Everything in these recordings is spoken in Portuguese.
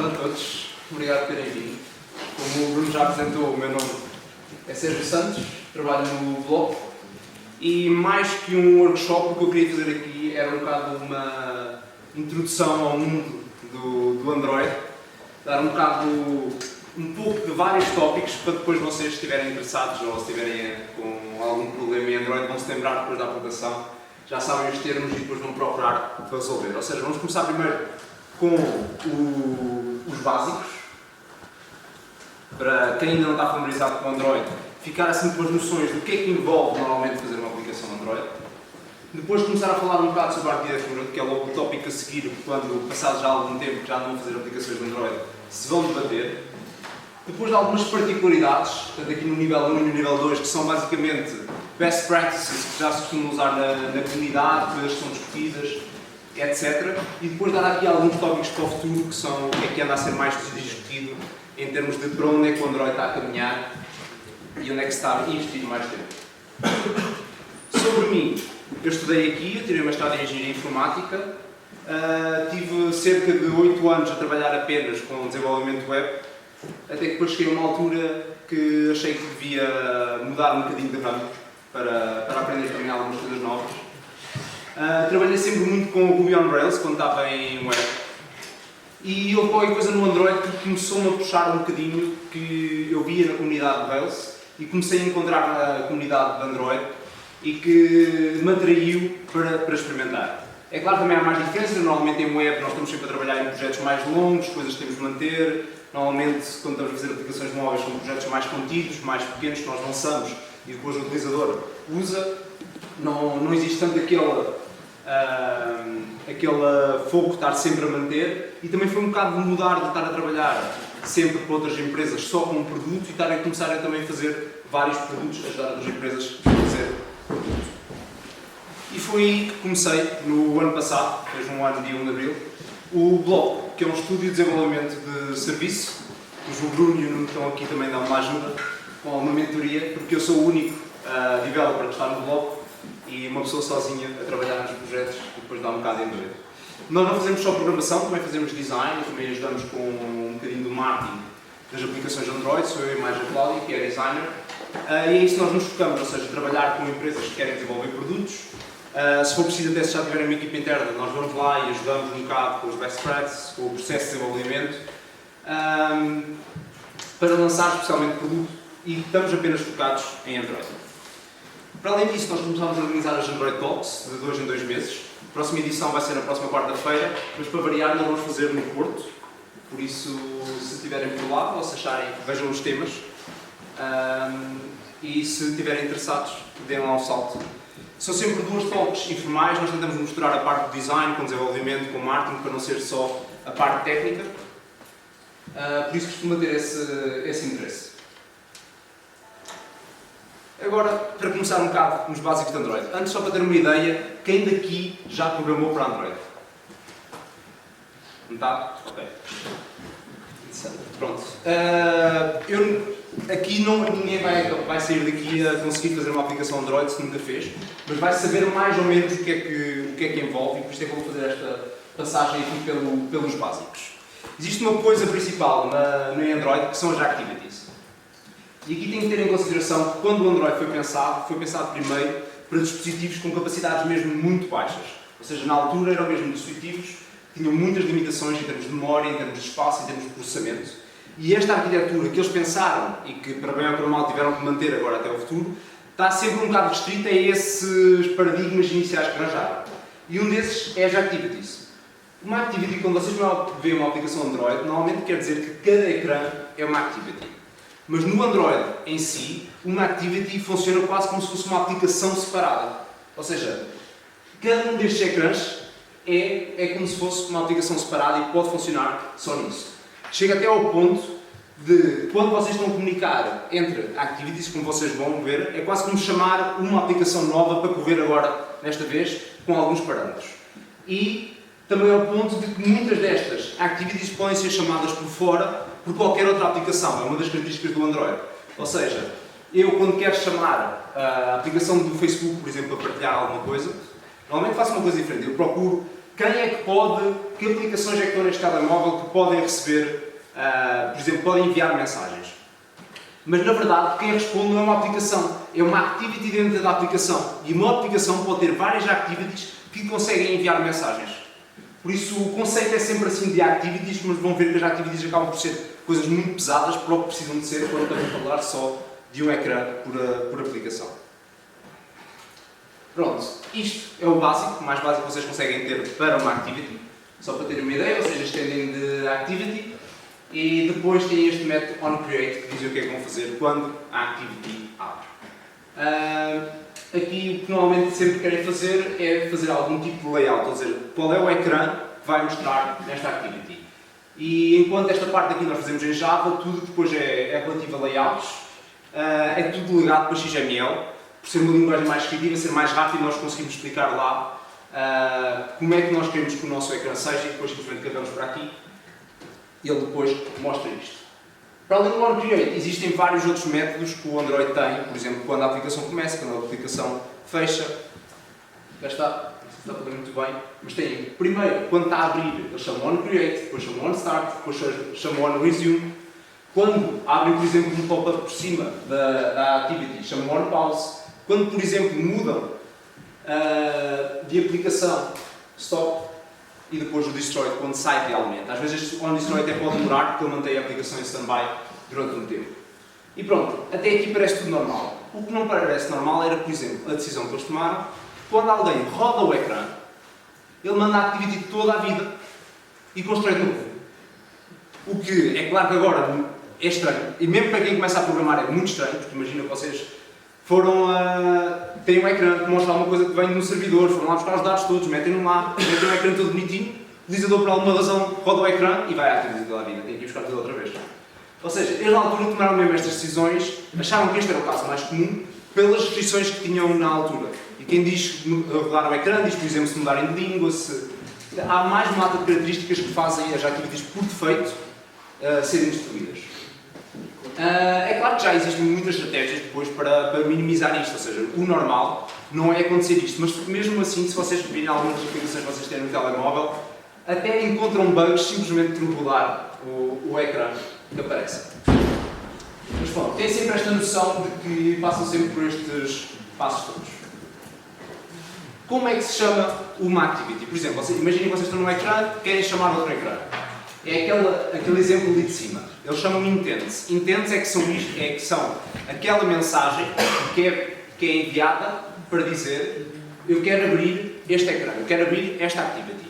tarde a todos, obrigado por terem vindo. Como o Bruno já apresentou, o meu nome é Sérgio Santos, trabalho no blog e mais que um workshop, o que eu queria fazer aqui era um bocado uma introdução ao mundo do Android, dar um pouco de vários tópicos para depois vocês, se estiverem interessados ou se estiverem com algum problema em Android, vão se lembrar depois da aplicação, já sabem os termos e depois vão procurar para resolver. Ou seja, vamos começar primeiro com os básicos, para quem ainda não está familiarizado com o Android, ficar assim com as noções do que é que envolve normalmente fazer uma aplicação Android. Depois começar a falar um bocado sobre a arquitetura, que é logo o tópico a seguir, quando passado já algum tempo que já não vão fazer aplicações de Android, se vão debater. Depois de algumas particularidades, tanto aqui no nível 1 e no nível 2, que são basicamente best practices que já se costumam usar na comunidade, coisas que são discutidas, etc. E depois dar aqui alguns tópicos para o futuro, que são o que anda a ser mais discutido em termos de para onde é que o Android está a caminhar e onde é que se está a investir mais tempo. Sobre mim, eu estudei aqui, eu tirei uma mestrado em Engenharia Informática, tive cerca de 8 anos a trabalhar apenas com desenvolvimento web, até que depois cheguei a uma altura que achei que devia mudar um bocadinho de ramo para aprender também algumas coisas novas. Trabalhei sempre muito com o Ruby on Rails quando estava em web e houve qualquer coisa no Android que começou-me a puxar um bocadinho que eu via na comunidade de Rails e comecei a encontrar na comunidade de Android e que me atraiu para experimentar. É claro, também há mais diferenças. Normalmente em web nós estamos sempre a trabalhar em projetos mais longos, coisas que temos de manter. Normalmente, quando estamos a fazer aplicações móveis, são projetos mais contidos, mais pequenos, que nós lançamos e depois o utilizador usa. Não existe tanto aquele foco de estar sempre a manter. E também foi um bocado de mudar de estar a trabalhar sempre para outras empresas só com um produto e estar a começar a também fazer vários produtos, ajudar outras empresas a fazer produto. E foi aí que comecei, no ano passado, fez um ano, dia 1 de Abril, o blog, que é um estúdio de desenvolvimento de serviço, cujo o Bruno e o Nuno estão aqui também a dar uma ajuda com alguma mentoria, porque eu sou o único developer que está no blog e uma pessoa sozinha a trabalhar nos projetos e depois dá um bocado em doido. Nós não fazemos só programação, também fazemos design, também ajudamos com um bocadinho do marketing das aplicações Android, sou eu e mais a Cláudia, que é designer, e é isso que nós nos focamos, ou seja, trabalhar com empresas que querem desenvolver produtos. Se for preciso, até se já tiverem uma equipa interna, nós vamos lá e ajudamos um bocado com os best practices, com o processo de desenvolvimento, para lançar especialmente produto e estamos apenas focados em Android. Para além disso, nós começamos a organizar as Android Talks de 2 em 2 meses. A próxima edição vai ser na próxima quarta-feira, mas para variar nós vamos fazer no Porto, por isso, se estiverem por lá, ou se acharem, vejam os temas e se estiverem interessados, deem lá um salto. São sempre 2 talks informais, nós tentamos misturar a parte do design com desenvolvimento, com marketing, para não ser só a parte técnica. Por isso costuma ter esse interesse. Agora, para começar um bocado nos básicos de Android. Antes, só para ter uma ideia, quem daqui já programou para Android? Metade? Ok. Pronto. Aqui ninguém vai sair daqui a conseguir fazer uma aplicação Android se nunca fez, mas vai saber mais ou menos o que é que envolve e por isso é que eu vou fazer esta passagem aqui pelos básicos. Existe uma coisa principal no Android que são as Activities. E aqui tem que ter em consideração que quando o Android foi pensado primeiro para dispositivos com capacidades mesmo muito baixas. Ou seja, na altura eram mesmo dispositivos que tinham muitas limitações em termos de memória, em termos de espaço, em termos de processamento. E esta arquitetura que eles pensaram e que, para bem ou para mal, tiveram que manter agora até o futuro, está sempre um bocado restrita a esses paradigmas iniciais que arranjaram. E um desses é as Activities. Uma Activity, quando vocês veem uma aplicação Android, normalmente quer dizer que cada ecrã é uma Activity. Mas no Android em si, uma Activity funciona quase como se fosse uma aplicação separada. Ou seja, cada um destes ecrãs é como se fosse uma aplicação separada e pode funcionar só nisso. Chega até ao ponto de, quando vocês estão a comunicar entre Activities, como vocês vão ver, é quase como chamar uma aplicação nova para correr agora, desta vez, com alguns parâmetros. E também ao ponto de que muitas destas Activities podem ser chamadas por fora por qualquer outra aplicação. É uma das características do Android. Ou seja, eu quando quero chamar a aplicação do Facebook, por exemplo, para partilhar alguma coisa, normalmente faço uma coisa diferente. Eu procuro quem é que pode, que aplicações é que estão neste telemóvel que podem receber, por exemplo, podem enviar mensagens. Mas na verdade, quem responde não é uma aplicação, é uma activity dentro da aplicação. E uma aplicação pode ter várias activities que conseguem enviar mensagens. Por isso, o conceito é sempre assim de activities, mas vão ver que as activities acabam por ser coisas muito pesadas para o que precisam de ser quando estamos a falar só de um ecrã por aplicação. Pronto, isto é o básico, o mais básico que vocês conseguem ter para uma activity. Só para terem uma ideia, vocês estendem de activity e depois têm este método onCreate que diz o que é que vão fazer quando a activity abre. Aqui o que normalmente sempre querem fazer é fazer algum tipo de layout, ou seja, qual é o ecrã que vai mostrar nesta activity. E enquanto esta parte aqui nós fazemos em Java, tudo que depois é relativo a layouts, é tudo ligado para XML. Por ser uma linguagem mais criativa, ser mais rápido, nós conseguimos explicar lá como é que nós queremos que o nosso ecrã seja e depois simplesmente carregamos para aqui e ele depois mostra isto. Para além do onCreate, existem vários outros métodos que o Android tem, por exemplo, quando a aplicação começa, quando a aplicação fecha. Já está, não sei se está a fazer muito bem, mas tem, primeiro, quando está a abrir, eles chamam onCreate, depois chamam onStart, depois chamam onResume. Quando abrem, por exemplo, um pop-up por cima da activity, chamam onPause. Quando, por exemplo, mudam de aplicação, stop, e depois o destroy quando sai realmente. Às vezes este onDestroy até pode demorar porque ele mantém a aplicação em stand-by durante um tempo. E pronto, até aqui parece tudo normal. O que não parece normal era, por exemplo, a decisão que eles tomaram. Quando alguém roda o ecrã, ele manda a activity toda a vida e constrói de novo. O que é claro que agora é estranho, e mesmo para quem começa a programar é muito estranho, porque imagina que vocês têm um ecrã que mostra alguma coisa que vem de um servidor, foram lá buscar os dados todos, metem-no lá, metem um ecrã todo bonitinho, o utilizador por alguma razão roda o ecrã e vai à activity toda a vida, tem que ir buscar tudo outra vez. Ou seja, eles na altura tomaram mesmo estas decisões, acharam que este era o caso mais comum, pelas restrições que tinham na altura. E quem diz rodar o ecrã, diz, por exemplo, se mudarem de língua, há mais uma data de características que fazem as activities por defeito serem destruídas. É claro que já existem muitas estratégias depois para minimizar isto, ou seja, o normal não é acontecer isto, mas mesmo assim, se vocês virem algumas aplicações que vocês têm no telemóvel, até encontram bugs simplesmente por rodar o ecrã que aparece. Mas pronto, têm sempre esta noção de que passam sempre por estes passos todos. Como é que se chama uma activity? Por exemplo, imaginem que vocês estão num ecrã e querem chamar outro ecrã. É aquele exemplo ali de cima. Eles chamam intents. Intents é que são aquela mensagem que é enviada para dizer eu quero abrir este ecrã, eu quero abrir esta activity.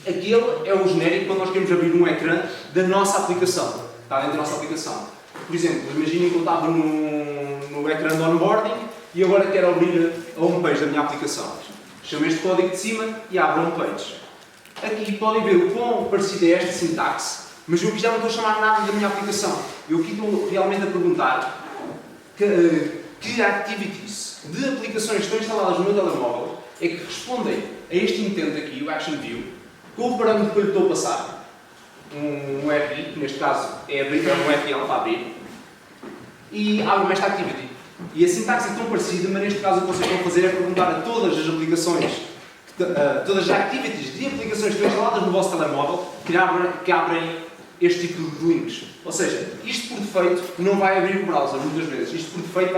Aquele é o genérico quando nós queremos abrir um ecrã da nossa aplicação. Está dentro da nossa aplicação. Por exemplo, imaginem que eu estava no ecrã de onboarding e agora quero abrir a homepage da minha aplicação. Chamo este código de cima e abro a homepage. Aqui podem ver o quão parecido é esta sintaxe, mas eu aqui já não estou a chamar nada da minha aplicação. Eu aqui estou realmente a perguntar que activities de aplicações que estão instaladas no meu telemóvel é que respondem a este intent aqui, o Action View, com o parâmetro que eu lhe estou a passar, um API, que neste caso é um API para abrir, e abre-me esta activity. E a sintaxe é tão parecida, mas neste caso o que vocês vão fazer é perguntar a todas as aplicações, todas as activities de aplicações que estão instaladas no vosso telemóvel que abrem este tipo de links. Ou seja, isto por defeito não vai abrir o browser muitas vezes. Isto por defeito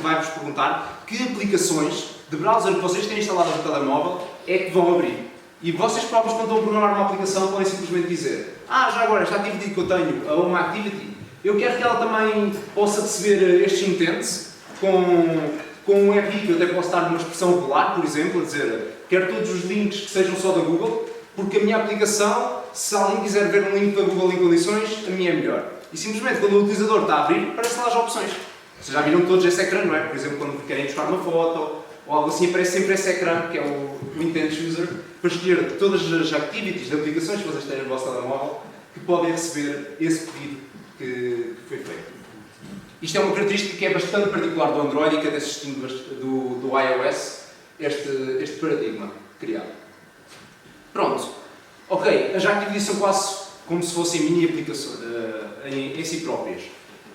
vai-vos perguntar que aplicações de browser que vocês têm instaladas no telemóvel é que vão abrir. E vocês próprios, quando estão a programar uma aplicação, podem simplesmente dizer já agora, esta activity que eu tenho, a Home Activity, eu quero que ela também possa receber estes intents com um API que eu até posso dar uma expressão regular, por exemplo, a dizer quero todos os links que sejam só da Google, porque a minha aplicação, se alguém quiser ver um link da Google em condições, a minha é melhor. E simplesmente quando o utilizador está a abrir, aparecem lá as opções. Vocês já viram todos esse ecrã, não é? Por exemplo, quando querem buscar uma foto ou algo assim, aparece sempre esse ecrã, que é o Intent User, para escolher todas as activities de aplicações que vocês têm no vosso telemóvel que podem receber esse pedido que foi feito. Isto é uma característica que é bastante particular do Android e que até se distingue do iOS, este paradigma criado. Pronto. Ok, as activities são quase como se fossem mini aplicações em si próprias.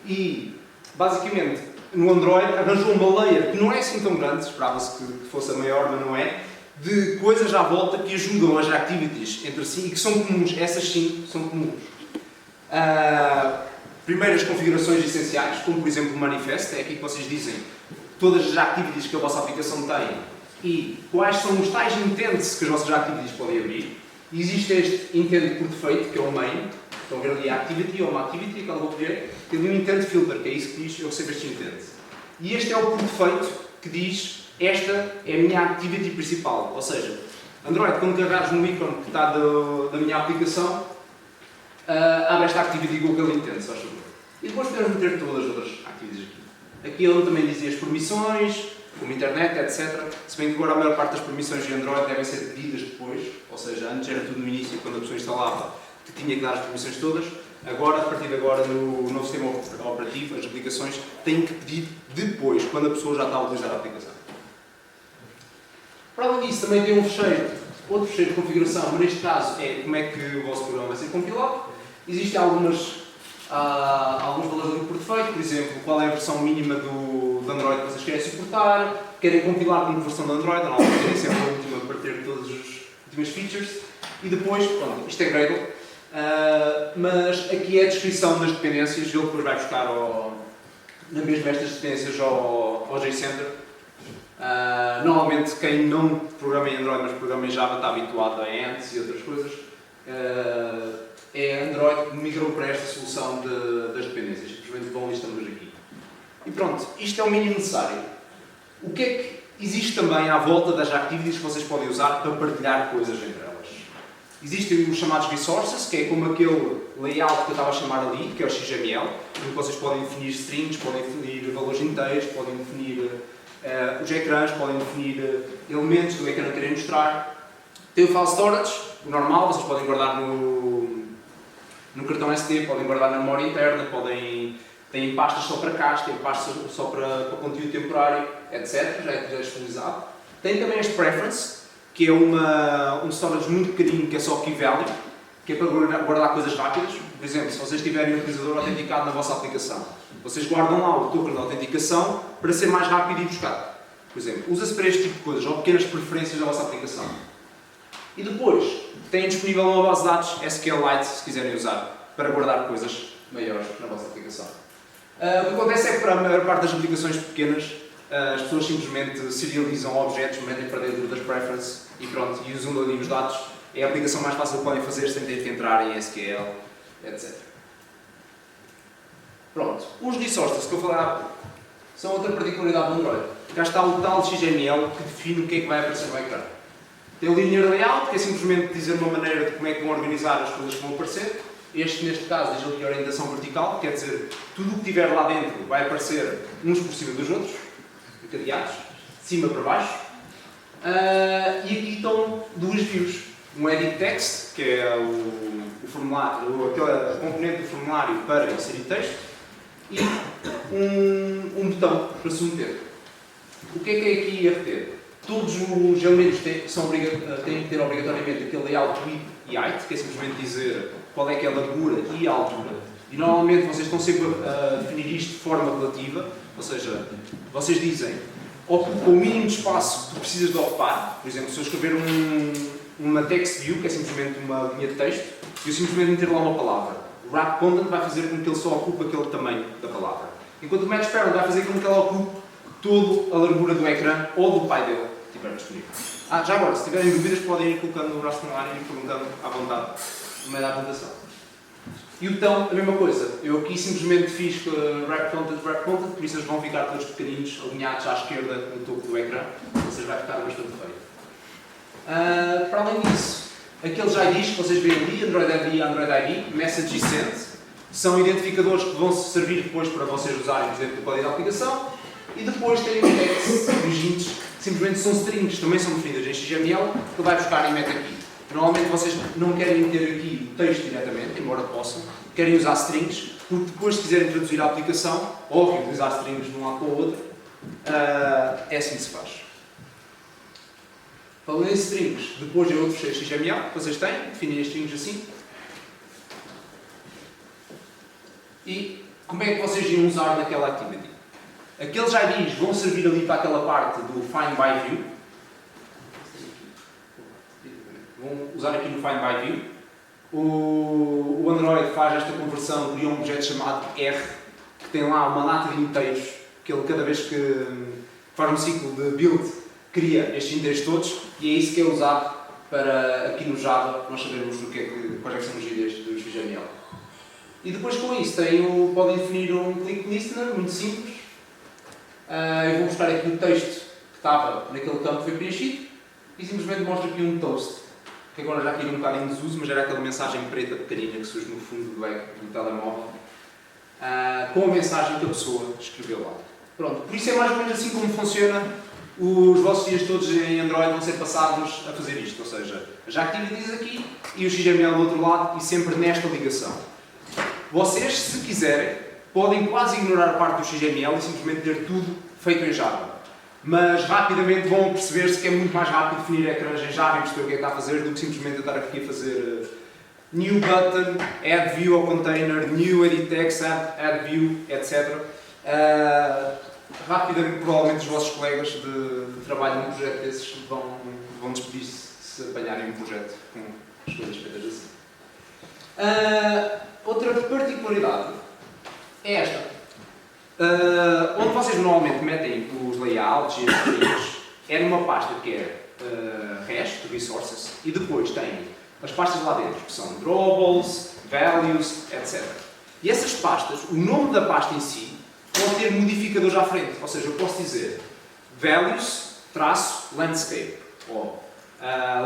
E, basicamente, no Android arranjou uma layer que não é assim tão grande, esperava-se que fosse a maior, mas não é, de coisas à volta que ajudam as activities entre si e que são comuns. Essas sim são comuns. Primeiro, as configurações essenciais, como por exemplo o manifest, é aqui que vocês dizem todas as activities que a vossa aplicação tem e quais são os tais intents que as vossas activities podem abrir. E existe este intent por defeito, que é o main. Estão a ver ali a activity ou uma activity, que eu vou ver. Tem ali um intent filter, que é isso que diz eu recebo este intent. E este é o por defeito que diz esta é a minha activity principal. Ou seja, Android, quando carregares no ícone que está da minha aplicação, abre esta activity com aquele intent, se faz favor. E depois podemos meter todas as outras activities aqui. Aqui ele também dizia as permissões, como internet, etc. Se bem que agora a maior parte das permissões de Android devem ser pedidas depois, ou seja, antes era tudo no início, quando a pessoa instalava, que tinha que dar as permissões todas. Agora, a partir de agora, no novo sistema operativo, as aplicações têm que pedir depois, quando a pessoa já está a utilizar a aplicação. Para além disso, também tem um fecheiro, outro fecheiro de configuração, mas neste caso é como é que o vosso programa vai ser compilado. Existem alguns valores ali por defeito, por exemplo, qual é a versão mínima do Android que vocês querem suportar, querem compilar como versão do Android, normalmente querem sempre a última para ter todas as últimas features, e depois, pronto, isto é Gradle, mas aqui é a descrição das dependências, ele depois vai buscar na mesma estas dependências ao JCenter. Normalmente quem não programa em Android, mas programa em Java está habituado a Ants e outras coisas. É Android que migrou para esta solução das dependências. Simplesmente vão listando aqui. E pronto, isto é o mínimo necessário. O que é que existe também à volta das activities que vocês podem usar para partilhar coisas entre elas? Existem os chamados resources, que é como aquele layout que eu estava a chamar ali, que é o XML, onde vocês podem definir strings, podem definir valores inteiros, podem definir os ecrãs, podem definir elementos do ecrã que querem mostrar. Tem o file storage, o normal, vocês podem guardar no cartão SD, podem guardar na memória interna, têm pastas só para caixa, têm pastas só para conteúdo temporário, etc. Já é disponibilizado. Tem também este preference, que é um storage muito pequenino, que é só key value, que é para guardar coisas rápidas. Por exemplo, se vocês tiverem um utilizador autenticado na vossa aplicação, vocês guardam lá o token de autenticação para ser mais rápido e buscar. Por exemplo, usa-se para este tipo de coisas, ou pequenas preferências da vossa aplicação. E depois, têm disponível uma base de dados SQLite, se quiserem usar, para guardar coisas maiores na vossa aplicação. O que acontece é que para a maior parte das aplicações pequenas, as pessoas simplesmente serializam objetos, metem para dentro das preferences e pronto, e usam ali os dados. É a aplicação mais fácil que podem fazer sem ter que entrar em SQL, etc. Pronto, os resources que eu falei há pouco são outra particularidade do Android. Cá está o tal XML que define o que é que vai aparecer no ecrã. Tem o linear layout, que é simplesmente dizer uma maneira de como é que vão organizar as coisas que vão aparecer. Este, neste caso, diz ali a orientação vertical, quer dizer, tudo o que tiver lá dentro vai aparecer uns por cima dos outros, encadeados, de cima para baixo. E aqui estão duas views. Um edit text, que é o formulário, aquela componente do formulário para inserir texto, e um botão para submeter. O que é aqui a reter? Todos os elementos têm que ter obrigatoriamente aquele layout width e height, que é simplesmente dizer qual é que é a largura e a altura. E normalmente vocês estão sempre a definir isto de forma relativa, ou seja, vocês dizem ocupa o mínimo de espaço que tu precisas de ocupar. Por exemplo, se eu escrever uma text view, que é simplesmente uma linha de texto, e eu simplesmente meter lá uma palavra. O wrap content vai fazer com que ele só ocupe aquele tamanho da palavra. Enquanto o match parent vai fazer com que ele ocupe toda a largura do ecrã ou do pai dele estiver disponível. Já agora, se tiverem dúvidas, podem ir colocando no braço formulário e perguntando à vontade no meio da apresentação. E o botão, a mesma coisa. Eu aqui simplesmente fiz wrap content, por isso eles vão ficar todos pequeninos, alinhados à esquerda no topo do ecrã. Ou seja, vai ficar bastante feio. Para além disso, aqueles IDs que vocês veem ali, Android ID, Android ID, Message e Send, são identificadores que vão servir depois para vocês usarem, por exemplo, no código da aplicação. E depois tem os tags, os hints, que simplesmente são strings, também são definidas em XML, que vai buscar e mete aqui. Normalmente vocês não querem meter aqui o texto diretamente, embora possam, querem usar strings, porque depois se quiserem traduzir a aplicação, ou utilizar strings de um lado para o outro, é assim que se faz. Falando em strings, depois é outro fecheiro XML que vocês têm, definem as strings assim. E como é que vocês iam usar naquela activity? Aqueles IDs vão servir ali para aquela parte do Find by View. usar aqui no Find by View. O Android faz esta conversão, cria um objeto chamado R, que tem lá uma lata de inteiros, que ele cada vez que faz um ciclo de build, cria estes inteiros todos, e é isso que é usado para, aqui no Java, nós sabemos quais são os IDs do XML. E depois com isso podem definir um click listener, muito simples. Eu vou mostrar aqui o texto que estava naquele campo que foi preenchido, e simplesmente mostro aqui um toast, que agora já caiu um bocado em desuso, mas era aquela mensagem preta pequenina que surge no fundo do telemóvel, com a mensagem que a pessoa escreveu lá. Pronto, por isso é mais ou menos assim como funciona. Os vossos dias todos em Android vão ser passados a fazer isto, ou seja, as activities aqui e o XML do outro lado, e sempre nesta ligação. Vocês, se quiserem, podem quase ignorar a parte do XML e simplesmente ter tudo feito em Java. Mas rapidamente vão perceber-se que é muito mais rápido definir ecrãs em Java e perceber o que é que está a fazer do que simplesmente estar aqui a fazer new button, add view ao container, new edit text, add view, etc. Rapidamente, provavelmente, os vossos colegas de trabalho num projeto desses vão despedir-se se apanharem um projeto com as coisas feitas assim. Outra particularidade é esta. Onde vocês normalmente metem os layouts e as coisas é numa pasta que é REST, Resources, e depois tem as pastas lá dentro, que são Drawables, Values, etc. E essas pastas, o nome da pasta em si, pode ter modificadores à frente. Ou seja, eu posso dizer Values-Landscape ou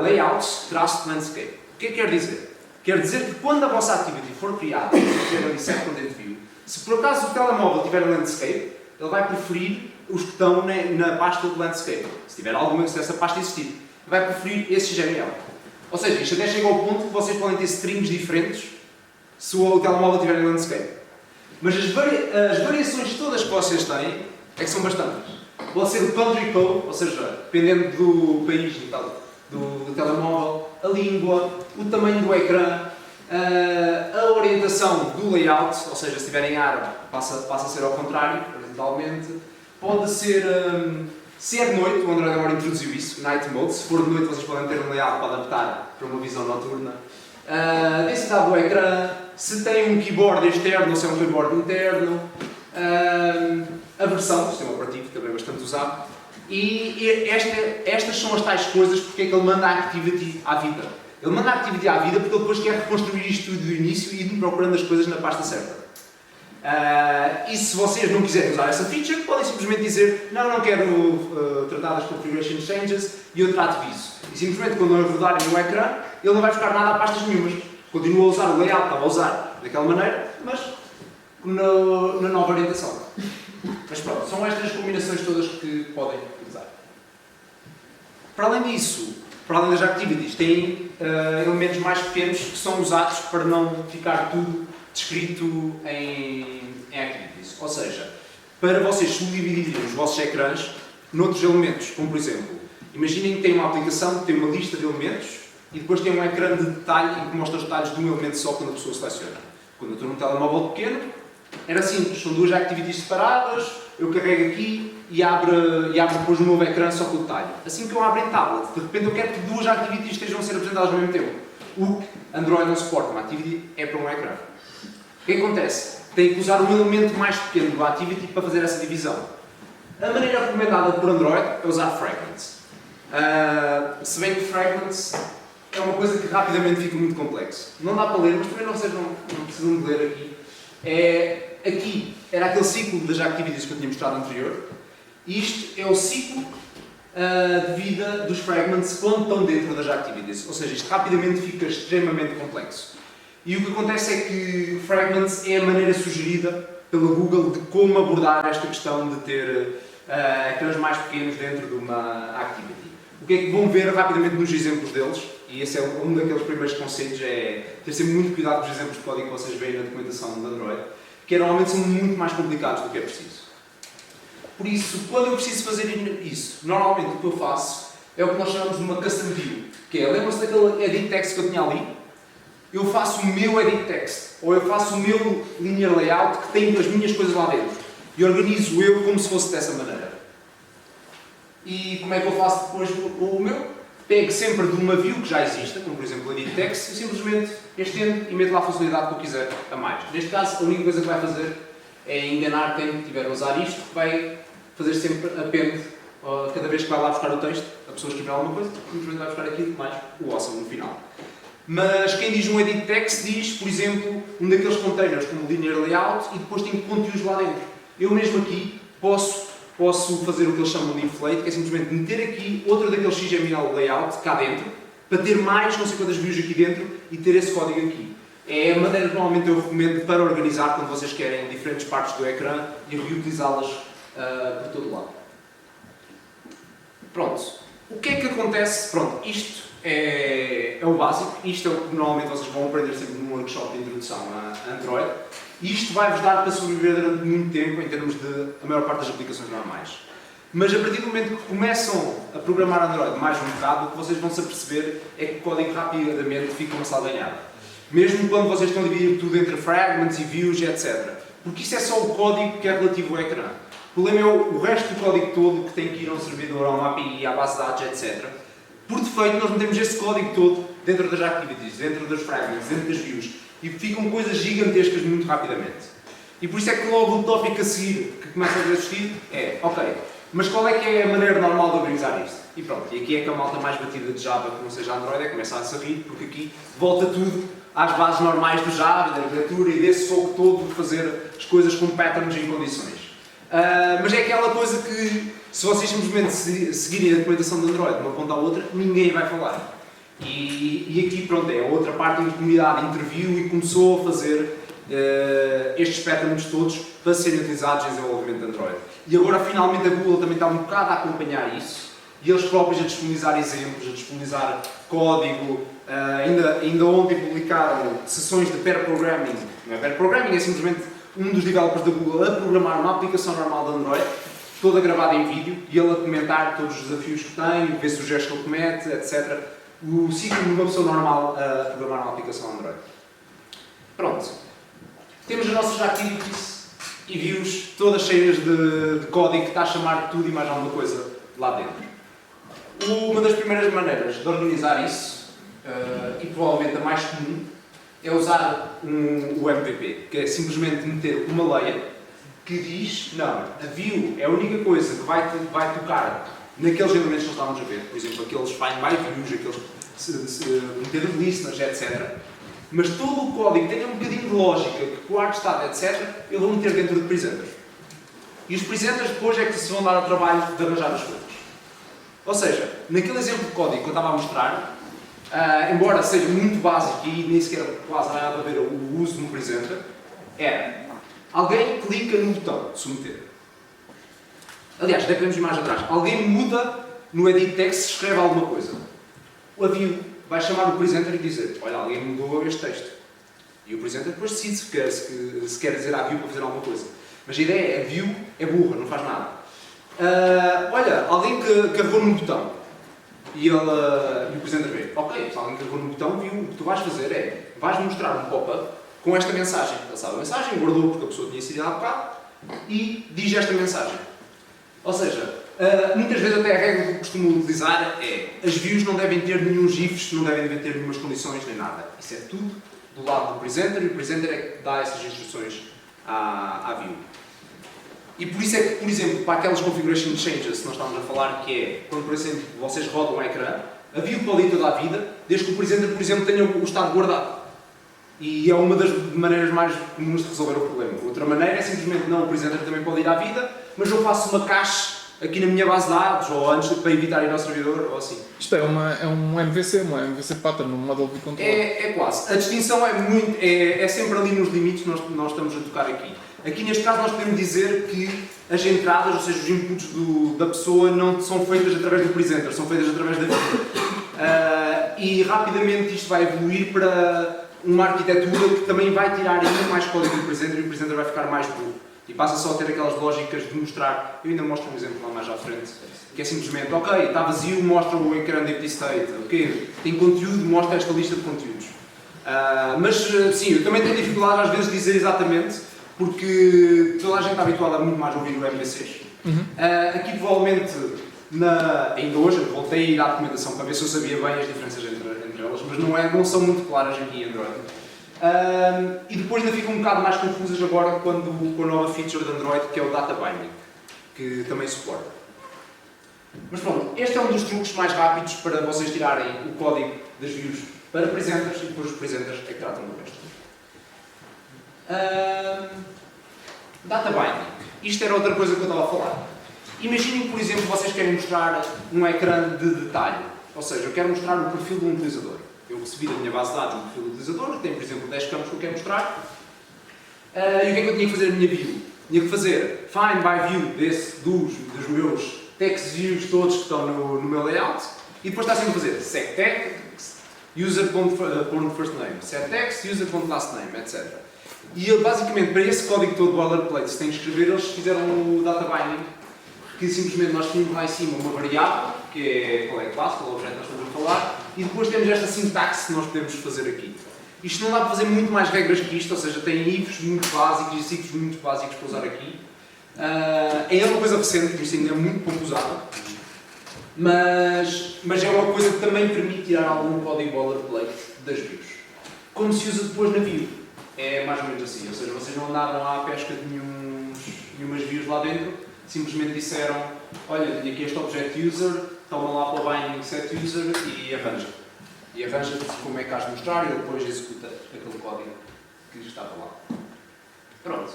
Layouts-Landscape. O que é que quer dizer? Quer dizer que quando a vossa activity for criada, ali Content View, se por acaso o telemóvel tiver Landscape, ele vai preferir os que estão na pasta do Landscape. Se tiver alguma, se essa pasta existir, vai preferir esse XML. Ou seja, isto até chega ao ponto que vocês podem ter strings diferentes se o telemóvel tiver Landscape. Mas as variações todas que vocês têm é que são bastantes. Pode ser o country code, ou seja, dependendo do país e tal, do telemóvel, a língua, o tamanho do ecrã, a orientação do layout, ou seja, se tiver em árabe passa a ser ao contrário, horizontalmente. Pode ser, se é de noite, o Android agora introduziu isso, Night Mode, se for de noite vocês podem ter um layout para adaptar para uma visão noturna. A densidade do ecrã, se tem um keyboard externo ou se é um keyboard interno, a versão do sistema operativo, também é bastante usado. E estas são as tais coisas porque é que ele manda a activity à vida. Ele manda a activity à vida porque ele depois quer reconstruir isto tudo do início e ir procurando as coisas na pasta certa. E se vocês não quiserem usar essa feature, podem simplesmente dizer não quero tratar das configuration changes e eu trato disso. E simplesmente quando eu rodarem no ecrã, ele não vai buscar nada a pastas nenhumas. Continua a usar o layout, estava a usar daquela maneira, mas na nova orientação. Mas pronto, são estas as combinações todas que podem usar. Para além disso, para além das activities, tem elementos mais pequenos que são usados para não ficar tudo descrito em activities. Ou seja, para vocês subdividirem os vossos ecrãs noutros elementos, como por exemplo, imaginem que tem uma aplicação que tem uma lista de elementos e depois tem um ecrã de detalhe em que mostra os detalhes de um elemento só quando a pessoa seleciona. Quando eu estou num telemóvel pequeno, era simples, são duas activities separadas, eu carrego aqui e abro depois um novo ecrã só com o detalhe. Assim que eu abro em tablet, de repente eu quero que duas activities estejam a ser apresentadas ao mesmo tempo. O que Android não suporta, uma activity é para um ecrã. O que acontece? Tem que usar um elemento mais pequeno do activity para fazer essa divisão. A maneira recomendada por Android é usar fragments. Se bem que fragments é uma coisa que rapidamente fica muito complexo. Não dá para ler, mas também vocês não precisam de ler aqui. Aqui era aquele ciclo das activities que eu tinha mostrado anterior. E isto é o ciclo de vida dos fragments quando estão dentro das activities. Ou seja, isto rapidamente fica extremamente complexo. E o que acontece é que fragments é a maneira sugerida pela Google de como abordar esta questão de ter ecrãs mais pequenos dentro de uma activity. O que é que vão ver rapidamente nos exemplos deles, e esse é um daqueles primeiros conceitos, é ter sempre muito cuidado com os exemplos de código que vocês veem na documentação do Android, que normalmente são muito mais complicados do que é preciso. Por isso, quando eu preciso fazer isso, normalmente o que eu faço é o que nós chamamos de uma custom view, que é, lembram-se daquele edit text que eu tinha ali? Eu faço o meu edit text, ou eu faço o meu linear layout que tem as minhas coisas lá dentro, e organizo eu como se fosse dessa maneira. E como é que eu faço depois o meu? pegue sempre de uma view que já exista, como por exemplo a edit text, e simplesmente estende e mete lá a funcionalidade que eu quiser a mais. Neste caso, a única coisa que vai fazer é enganar quem estiver a usar isto, que vai fazer sempre append cada vez que vai lá buscar o texto, a pessoa escrever alguma coisa, simplesmente vai buscar aquilo mais o awesome no final. Mas quem diz um edit text diz, por exemplo, um daqueles containers como linear layout e depois tem conteúdos lá dentro. Eu mesmo aqui posso fazer o que eles chamam de inflate, que é simplesmente meter aqui outro daqueles XML layout cá dentro, para ter mais não sei quantas views aqui dentro e ter esse código aqui. É a maneira que normalmente eu recomendo para organizar quando vocês querem diferentes partes do ecrã e reutilizá-las por todo lado. Pronto. O que é que acontece? Pronto, isto é o básico, isto é o que normalmente vocês vão aprender sempre num workshop de introdução a Android. E isto vai-vos dar para sobreviver durante muito tempo em termos de a maior parte das aplicações normais. Mas a partir do momento que começam a programar Android mais um bocado, o que vocês vão se aperceber é que o código rapidamente fica uma salganhada. Mesmo quando vocês estão a dividir tudo entre fragments e views, etc. Porque isso é só o código que é relativo ao ecrã. O problema é o resto do código todo que tem que ir a um servidor, a uma API, à base de dados, etc. Por defeito, nós metemos esse código todo dentro das activities, dentro dos fragments, dentro das views. E ficam coisas gigantescas muito rapidamente. E por isso é que logo o tópico a seguir que começa a existir é, ok, mas qual é que é a maneira normal de organizar isto? E pronto, e aqui é que a malta mais batida de Java, que não seja Android, é começa a se rir, porque aqui volta tudo às bases normais do Java, da literatura e desse foco todo de fazer as coisas com patterns em condições. Mas é aquela coisa que, se vocês simplesmente seguirem a documentação de Android de uma ponta à outra, ninguém vai falar. E aqui, pronto, é a outra parte onde a comunidade interviu e começou a fazer estes patterns todos para serem utilizados em desenvolvimento de Android. E agora, finalmente, a Google também está um bocado a acompanhar isso e eles próprios a disponibilizar exemplos, a disponibilizar código. Ainda ontem publicaram sessões de pair programming. Não é pair programming, é simplesmente um dos developers da Google a programar uma aplicação normal de Android, toda gravada em vídeo, e ele a comentar todos os desafios que tem, ver se os gestos que ele comete, etc. O ciclo de uma pessoa normal a programar uma aplicação Android. Pronto. Temos as nossas activities e views todas cheias de código que está a chamar tudo e mais alguma coisa lá dentro. Uma das primeiras maneiras de organizar isso, e provavelmente a mais comum, é usar o MVP, que é simplesmente meter uma layer que diz, não, a view é a única coisa que vai tocar naqueles elementos que nós estávamos a ver, por exemplo, aqueles find by views, aqueles meter listeners, etc. Mas todo o código tem um bocadinho de lógica, que com o artstad, etc., eu vou meter dentro de presenters. E os presenters depois é que se vão dar ao trabalho de arranjar as coisas. Ou seja, naquele exemplo de código que eu estava a mostrar, embora seja muito básico e nem sequer quase nada a ver o uso no presenter, é alguém clica no botão submeter. Aliás, até podemos ir mais atrás. Alguém muda no edit text se escreve alguma coisa. O view vai chamar o presenter e dizer, olha, alguém mudou este texto. E o presenter depois decide se quer dizer à view para fazer alguma coisa. Mas a ideia é, a view é burra, não faz nada. Olha, alguém que carregou num botão. E o presenter vê, ok, se alguém carregou num botão, view, o que tu vais fazer é, vais mostrar um pop-up com esta mensagem. Ele sabe a mensagem, guardou porque a pessoa tinha sido há bocado, e diz esta mensagem. Ou seja, muitas vezes até a regra que eu costumo utilizar é as views não devem ter nenhum GIFs, não devem ter nenhumas condições nem nada. Isso é tudo do lado do presenter e o presenter é que dá essas instruções à view. E por isso é que, por exemplo, para aquelas configuration changes que nós estávamos a falar, que é quando, por exemplo, vocês rodam o ecrã, a view pode ir toda a vida, desde que o presenter, por exemplo, tenha o estado guardado. E é uma das maneiras mais comuns de resolver o problema. Outra maneira é simplesmente, não, o presenter também pode ir à vida, mas eu faço uma cache aqui na minha base de dados, ou antes, para evitar ir ao servidor, ou assim. Isto é um MVC pattern, um Model View Controller. É quase. A distinção é sempre ali nos limites que nós estamos a tocar aqui. Aqui neste caso nós podemos dizer que as entradas, ou seja, os inputs da pessoa não são feitas através do presenter, são feitas através da vida. E rapidamente isto vai evoluir para uma arquitetura que também vai tirar ainda mais código do presenter e o presenter vai ficar mais burro. E passa só a ter aquelas lógicas de mostrar, eu ainda mostro um exemplo lá mais à frente, que é simplesmente, ok, está vazio, mostra o ecrã de empty state, ok, tem conteúdo, mostra esta lista de conteúdos. Mas sim, eu também tenho dificuldade às vezes de dizer exatamente, porque toda a gente está habituada a muito mais ouvir o MVCs. Aqui provavelmente ainda hoje, eu voltei a ir à documentação para ver se eu sabia bem as diferenças entre elas, mas não são muito claras aqui em Android. E depois ainda ficam um bocado mais confusas agora com a nova feature de Android, que é o Data Binding, que também suporta. Mas pronto, este é um dos truques mais rápidos para vocês tirarem o código das views para presenters e depois os presenters é que tratam do resto. Data Binding. Isto era outra coisa que eu estava a falar. Imaginem, por exemplo, vocês querem mostrar um ecrã de detalhe. Ou seja, eu quero mostrar o perfil de um utilizador. Eu recebi da minha base de dados um perfil do utilizador, que tem, por exemplo, 10 campos que eu quero mostrar. E o que é que eu tinha que fazer na minha view? Tinha que fazer find by view dos meus text views todos que estão no meu layout. E depois está sempre a fazer set text, user.first name, set text, user.last name, etc. E basicamente, para esse código todo boilerplate que se tem que escrever, eles fizeram o data binding, que simplesmente nós tínhamos lá em cima uma variável, que é qual é a classe, qual é o objeto que nós estamos a falar, e depois temos esta sintaxe que nós podemos fazer aqui. Isto não dá para fazer muito mais regras que isto, ou seja, tem ifs muito básicos e ciclos muito básicos para usar aqui. É uma coisa recente, que isto ainda é muito pouco usado, mas é uma coisa que também permite tirar algum código boilerplate das views. Como se usa depois na view? É mais ou menos assim, ou seja, vocês não andaram à pesca de nenhumas views lá dentro, simplesmente disseram, olha, tenho aqui este objeto user, tomam lá para o binding set user e arranja. E arranja como é que has de mostrar e ele depois executa aquele código que estava lá. Pronto.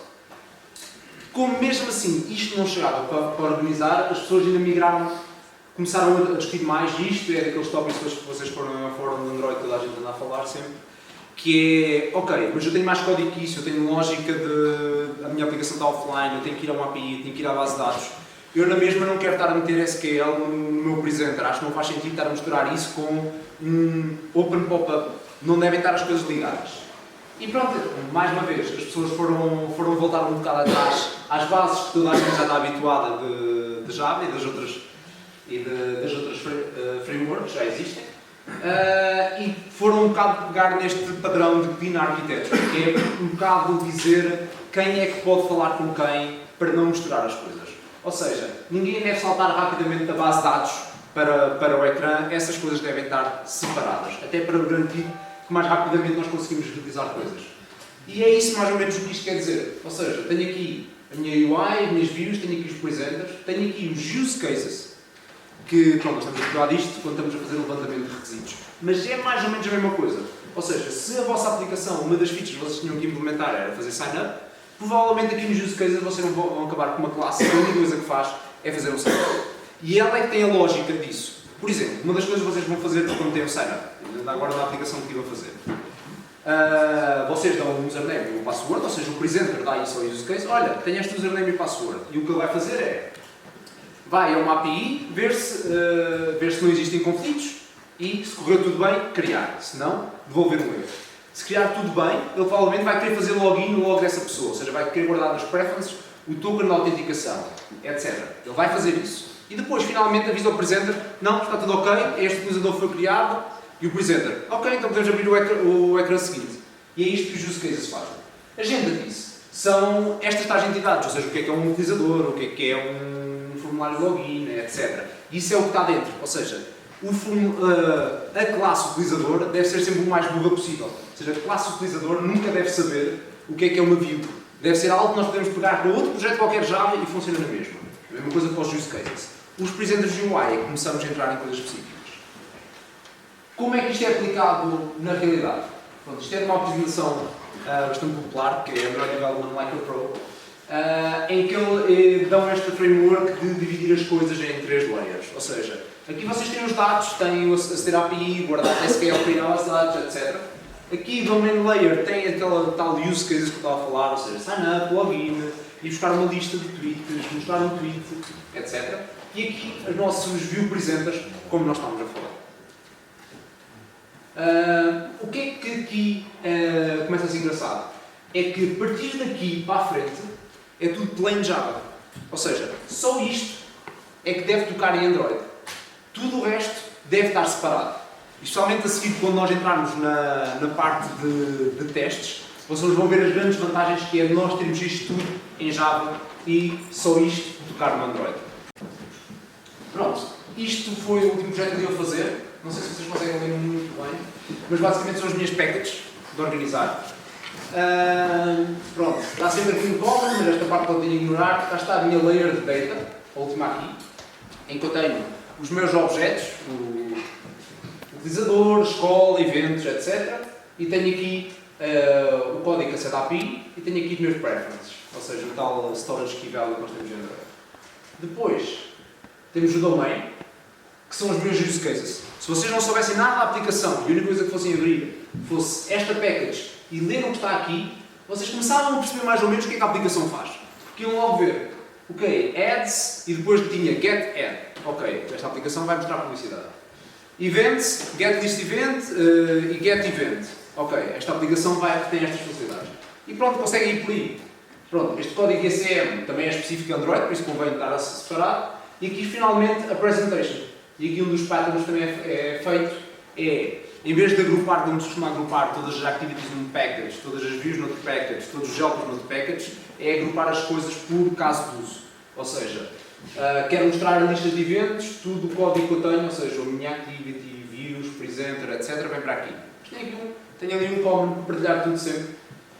Como mesmo assim isto não chegava para organizar, as pessoas ainda migraram, começaram a discutir mais, e isto é daqueles tópicos que vocês foram ao fórum de Android, toda a gente anda a falar sempre, que é, ok, mas eu tenho mais código que isso, eu tenho lógica de a minha aplicação está offline, eu tenho que ir a uma API, tenho que ir à base de dados. Eu na mesma não quero estar a meter SQL no meu presenter, acho que não faz sentido estar a misturar isso com um open pop-up, não devem estar as coisas ligadas. E pronto, mais uma vez, as pessoas foram voltar um bocado atrás às bases que toda a gente já está habituada de Java e das outras frameworks que já existem. E foram um bocado pegar neste padrão de Clean Architecture, que é um bocado dizer quem é que pode falar com quem para não misturar as coisas. Ou seja, ninguém deve saltar rapidamente da base de dados para o ecrã, essas coisas devem estar separadas, até para garantir que mais rapidamente nós conseguimos revisar coisas. E é isso mais ou menos o que isto quer dizer. Ou seja, tenho aqui a minha UI, as minhas views, tenho aqui os presenters, tenho aqui os use cases, que pronto, nós estamos a falar disto quando estamos a fazer o levantamento de requisitos. Mas é mais ou menos a mesma coisa. Ou seja, se a vossa aplicação, uma das features que vocês tinham que implementar era fazer sign-up, provavelmente aqui nos use cases vocês vão acabar com uma classe que a única coisa que faz é fazer um sign-up. E ela é que tem a lógica disso. Por exemplo, uma das coisas que vocês vão fazer quando têm um sign-up, agora na aplicação que estive a fazer, vocês dão um username e um password, ou seja, o presenter dá isso ao use case, olha, tenho este username e password. E o que ele vai fazer é, vai a uma API, ver se não existem conflitos e, se correu tudo bem, criar. Se não, devolver um erro. Se criar tudo bem, ele provavelmente vai querer fazer login no log dessa pessoa, ou seja, vai querer guardar nas preferences o token de autenticação, etc. Ele vai fazer isso. E depois, finalmente, avisa ao presenter, não, está tudo ok, este utilizador foi criado, e o presenter, ok, então podemos abrir o ecrã seguinte. E é isto que os use cases fazem. A agenda disso são estas tais entidades, ou seja, o que é um utilizador, o que é um formulário login, etc. Isso é o que está dentro, ou seja, a classe utilizador deve ser sempre o mais burra possível. Ou seja, a classe utilizador nunca deve saber o que é uma view. Deve ser algo que nós podemos pegar para outro projeto qualquer Java e funciona na mesma. A mesma coisa para os use cases. Os presenters de UI é que começamos a entrar em coisas específicas. Como é que isto é aplicado na realidade? Pronto, isto é uma apresentação bastante popular, que é a Android Development Like a Pro, em que ele dão esta framework de dividir as coisas em 3 layers. Ou seja, aqui vocês têm os dados, têm o aceder à API, guardar SQL para ir às dados, etc. Aqui, no main layer, tem aquela tal use cases que eu estava a falar, ou seja, sign up, login, ir buscar uma lista de tweets, mostrar um tweet, etc. E aqui, os nossos view presenters, como nós estamos a falar. O que é que aqui começa a ser engraçado? É que, a partir daqui para a frente, é tudo plain Java. Ou seja, só isto é que deve tocar em Android. Tudo o resto deve estar separado. E especialmente a seguir, quando nós entrarmos na parte de testes, vocês vão ver as grandes vantagens que é nós termos isto tudo em Java e só isto tocar no Android. Pronto, isto foi o último projeto que eu ia fazer. Não sei se vocês conseguem ler muito bem, mas basicamente são as minhas packages de organizar. Pronto, está sempre aqui no common, mas esta parte pode ignorar. Cá está a minha layer de data, a última aqui, em que eu tenho os meus objetos, o utilizador, escola, eventos, etc. E tenho aqui o código acede à API e tenho aqui os meus preferences, ou seja, o tal storage key value que nós temos em Android. Depois, temos o domain, que são os meus use cases. Se vocês não soubessem nada da aplicação e a única coisa que fossem abrir fosse esta package e ler o que está aqui, vocês começavam a perceber mais ou menos o que é que a aplicação faz. Porque iam logo ver, ok, ads e depois tinha get ad. Ok, esta aplicação vai mostrar publicidade. Events, get list event e get event. Ok, esta aplicação tem estas funcionalidades. E pronto, conseguem ir por aí. Pronto, este código ECM também é específico Android, por isso convém estar a separar. E aqui finalmente a presentation. E aqui um dos patterns também é feito é, em vez de agrupar, como se costuma agrupar todas as activities num package, todas as views noutro package, todos os helpers noutro package, é agrupar as coisas por caso de uso. Ou seja, quero mostrar listas de eventos, tudo o código que eu tenho, ou seja, a minha activity, views, presenter, etc. vem para aqui. Mas tenho ali um common para partilhar tudo sempre,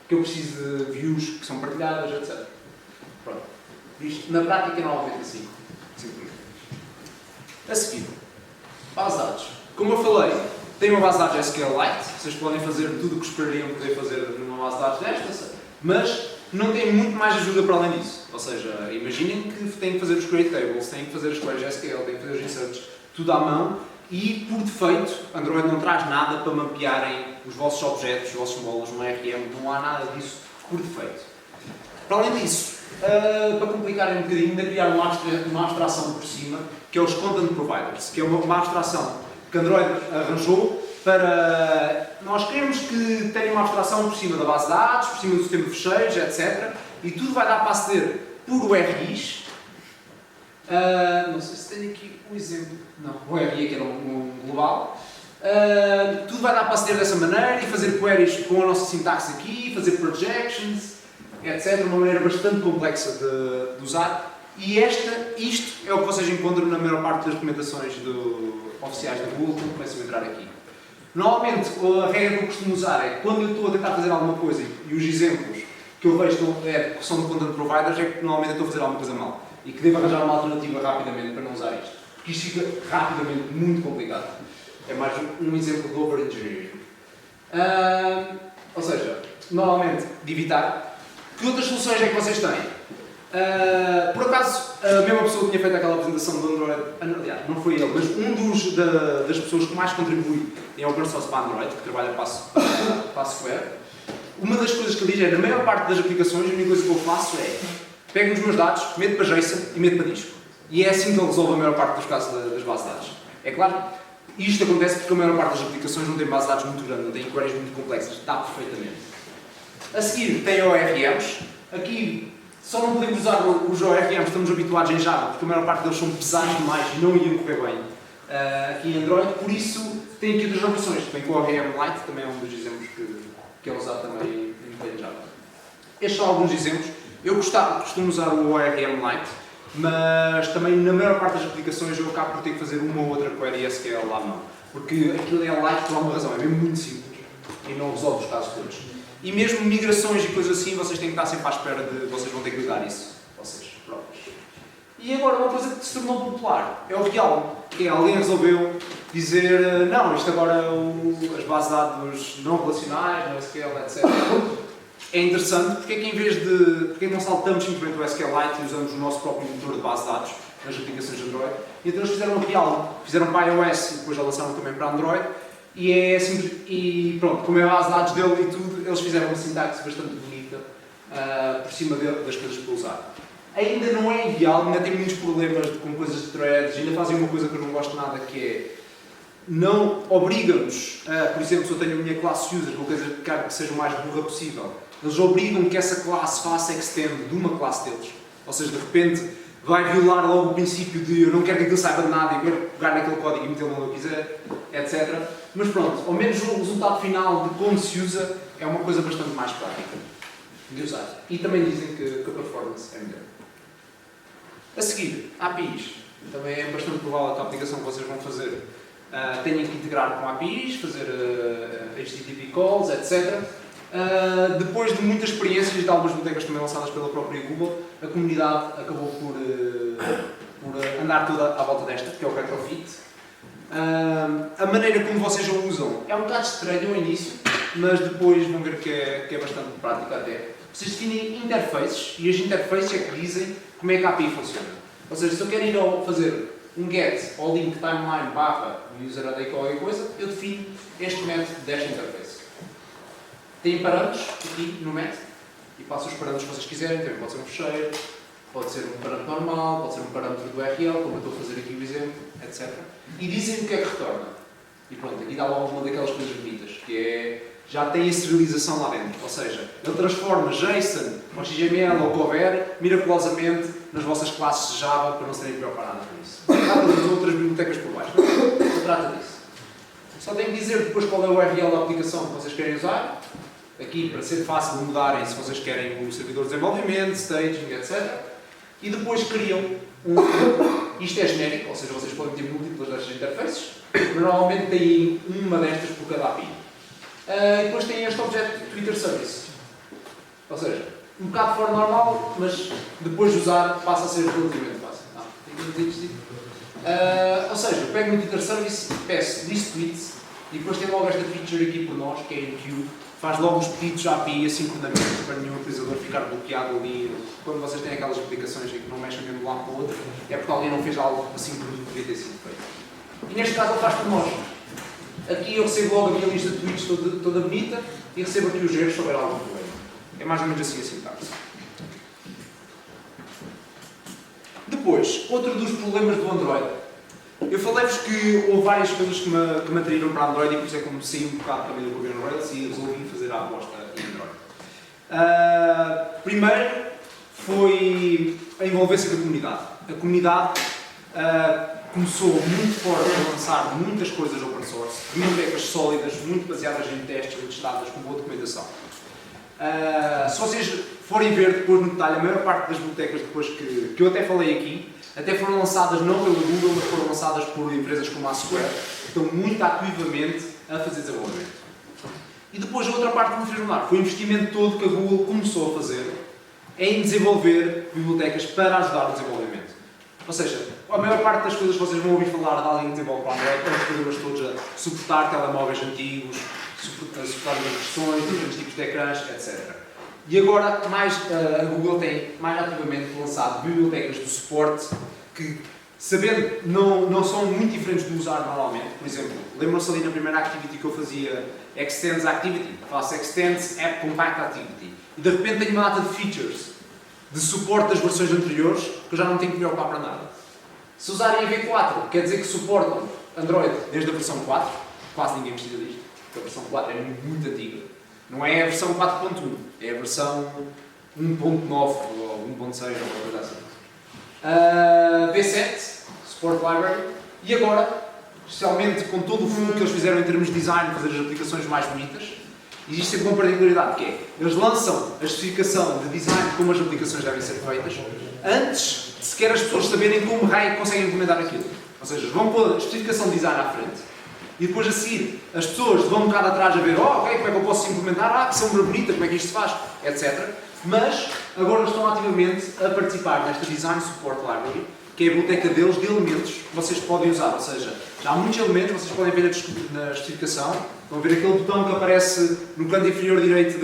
que eu preciso de views que são partilhadas, etc. Pronto. Isto na prática não há 95. A seguir, base de dados. Como eu falei, tem uma base de dados SQLite, vocês podem fazer tudo o que esperariam poder fazer numa base de dados desta, mas não tem muito mais ajuda para além disso. Ou seja, imaginem que têm que fazer os create tables, têm que fazer as queries SQL, têm que fazer os inserts, tudo à mão, e por defeito, Android não traz nada para mapearem os vossos objetos, os vossos módulos no RM, não há nada disso por defeito. Para além disso, para complicarem um bocadinho, ainda criar uma abstração por cima, que é os Content Providers, que é uma abstração que Android arranjou para... Nós queremos que tenha uma abstração por cima da base de dados, por cima do sistema de fecheiros, etc. E tudo vai dar para aceder por URIs. Não sei se tenho aqui um exemplo. Não, o URI que era um global. Tudo vai dar para aceder dessa maneira e fazer queries com a nossa sintaxe aqui, fazer projections, etc. De uma maneira bastante complexa de usar. E isto é o que vocês encontram na maior parte das documentações oficiais da Google quando começam a entrar aqui. Normalmente, a regra que eu costumo usar é que quando eu estou a tentar fazer alguma coisa e os exemplos que eu vejo que são de content providers é que normalmente eu estou a fazer alguma coisa mal e que devo arranjar uma alternativa rapidamente para não usar isto. Porque isto fica rapidamente muito complicado. É mais um exemplo de over-engineering. Ou seja, normalmente, de evitar. Que outras soluções é que vocês têm? Por acaso, a mesma pessoa que tinha feito aquela apresentação do Android, aliás, não foi ele, mas das pessoas que mais contribui em Open Source para Android, que trabalha para a Square, uma das coisas que ele diz é, na maior parte das aplicações, a única coisa que eu faço é, pego os meus dados, meto para JSON e meto para disco. E é assim que ele resolve a maior parte dos casos das bases de dados. É claro, isto acontece porque a maior parte das aplicações não tem bases de dados muito grande, não tem queries muito complexas, dá perfeitamente. A seguir, tem ORMs. Aqui, só não podemos usar os ORMs, estamos habituados em Java, porque a maior parte deles são pesados demais e não iam correr bem aqui em Android, por isso tem aqui duas versões. Tem com o ORM Lite, também é um dos exemplos que é usado também em Java. Estes são alguns exemplos. Eu costumo usar o ORM Lite, mas também na maior parte das aplicações eu acabo por ter que fazer uma ou outra query SQL lá à mão, porque aquilo é Lite por alguma razão, é mesmo muito simples e não resolve os casos todos. E mesmo migrações e coisas assim, vocês têm que estar sempre à espera de... Vocês vão ter que lidar isso, vocês próprios. E agora uma coisa que se tornou popular é o Real, que é alguém resolveu dizer não, isto agora as bases de dados não relacionais, no SQL, etc. É interessante porque é que em vez de... porque é que não saltamos simplesmente o SQLite e usamos o nosso próprio motor de base de dados nas aplicações de Android. E então eles fizeram o Real, fizeram para iOS e depois já lançaram também para Android. E é assim, e pronto, como é a base de dados dele e tudo, eles fizeram uma sintaxe bastante bonita por cima das coisas para usar. Ainda não é ideal, ainda tem muitos problemas com coisas de threads, ainda fazem uma coisa que eu não gosto nada, que é não obrigam-nos, por exemplo, se eu tenho a minha classe user, uma coisa que quero que seja o mais burra possível, eles obrigam que essa classe faça extend de uma classe deles. Ou seja, de repente vai violar logo o princípio de eu não quero que aquilo saiba de nada, eu quero pegar naquele código e metê-lo onde eu quiser, etc. Mas pronto, ao menos o resultado final de como se usa é uma coisa bastante mais prática de usar. E também dizem que a performance é melhor. A seguir, APIs. Também é bastante provável que a aplicação que vocês vão fazer tenha que integrar com APIs, fazer HTTP calls, etc. Depois de muitas experiências e de algumas bibliotecas também lançadas pela própria Google, a comunidade acabou por andar toda à volta desta, que é o retrofit. A maneira como vocês a usam é um bocado estranho ao início, mas depois vão ver que é bastante prática até. Vocês definem interfaces e as interfaces é que dizem como é que a API funciona. Ou seja, se eu quero ir fazer um get ao link timeline barra user ID qualquer coisa, eu defino este método desta interface. Tem parâmetros aqui no método e passo os parâmetros que vocês quiserem. Também pode ser um fecheiro, pode ser um parâmetro normal, pode ser um parâmetro do URL, como eu estou a fazer aqui o exemplo, etc. E dizem o que é que retorna. E pronto, aqui dá logo uma daquelas coisas bonitas, que é, já tem a serialização lá dentro. Ou seja, ele transforma JSON ou XML ou o que houver, miraculosamente, nas vossas classes de Java, para não serem preocupados nada com isso. Não trata das outras bibliotecas por baixo, não trata disso. Só tenho que dizer depois qual é o URL da aplicação que vocês querem usar. Aqui, para ser fácil de mudarem, se vocês querem o servidor de desenvolvimento, staging, etc. E depois criam isto é genérico, ou seja, vocês podem ter múltiplas destas interfaces, mas normalmente têm uma destas por cada API. E depois tem este objeto Twitter Service. Ou seja, um bocado fora normal, mas depois de usar passa a ser relativamente fácil. Ou seja, eu pego no Twitter Service, peço list tweets e depois tem logo esta feature aqui por nós, que é enqueue, faz logo os pedidos à API assincronamente para nenhum utilizador ficar bloqueado ali. Quando vocês têm aquelas aplicações em que não mexem mesmo de um lado para o outro, é porque alguém não fez algo assim que devia ter sido feito. E neste caso ele faz por nós. Aqui eu recebo logo a minha lista de tweets toda bonita e recebo aqui os erros se houver algum problema. É mais ou menos assim a sintaxe. Depois, outro dos problemas do Android. Eu falei-vos que houve várias coisas que me atraíram para Android e por isso é como saí um bocado também do governo Rails e resolvi fazer a aposta em Android. Primeiro foi a envolvência com a comunidade. A comunidade começou muito forte a lançar muitas coisas open source, bibliotecas sólidas, muito baseadas em testes, muito testadas, com boa documentação. Se vocês forem ver depois no detalhe, a maior parte das bibliotecas depois que eu até falei aqui, até foram lançadas não pelo Google, mas foram lançadas por empresas como a Square, que estão muito ativamente a fazer desenvolvimento. E depois a outra parte que me fez notar foi o investimento todo que a Google começou a fazer em desenvolver bibliotecas para ajudar o desenvolvimento. Ou seja, a maior parte das coisas que vocês vão ouvir falar de alguém que desenvolve para Android, estão os programas todos a suportar telemóveis antigos, a suportar as versões, diferentes tipos de ecrãs, etc. E agora, a Google tem mais ativamente lançado bibliotecas de suporte que, sabendo, não são muito diferentes de usar normalmente. Por exemplo, lembram-se ali na primeira activity que eu fazia Extends Activity, faço Extends App Compact Activity. E de repente tenho uma data de features de suporte das versões anteriores que eu já não tenho que me preocupar para nada. Se usarem a V4, quer dizer que suportam Android desde a versão 4, quase ninguém precisa disto, porque a versão 4 é muito antiga. Não é a versão 4.1, é a versão 1.9 ou 1.6 ou alguma coisa assim. V7, Support Library, e agora, especialmente com todo o fundo que eles fizeram em termos de design, fazer as aplicações mais bonitas, existe sempre uma particularidade que é, eles lançam a especificação de design de como as aplicações devem ser feitas, antes de sequer as pessoas saberem como raio conseguem implementar aquilo. Ou seja, vão pôr a especificação de design à frente, e depois a seguir, as pessoas vão um bocado atrás a ver, ok, como é que eu posso implementar, que sombra bonita, como é que isto se faz, etc. Mas, agora estão ativamente a participar nesta Design Support Library, que é a biblioteca deles de elementos que vocês podem usar. Ou seja, já há muitos elementos, vocês podem ver na especificação, vão ver aquele botão que aparece no canto inferior direito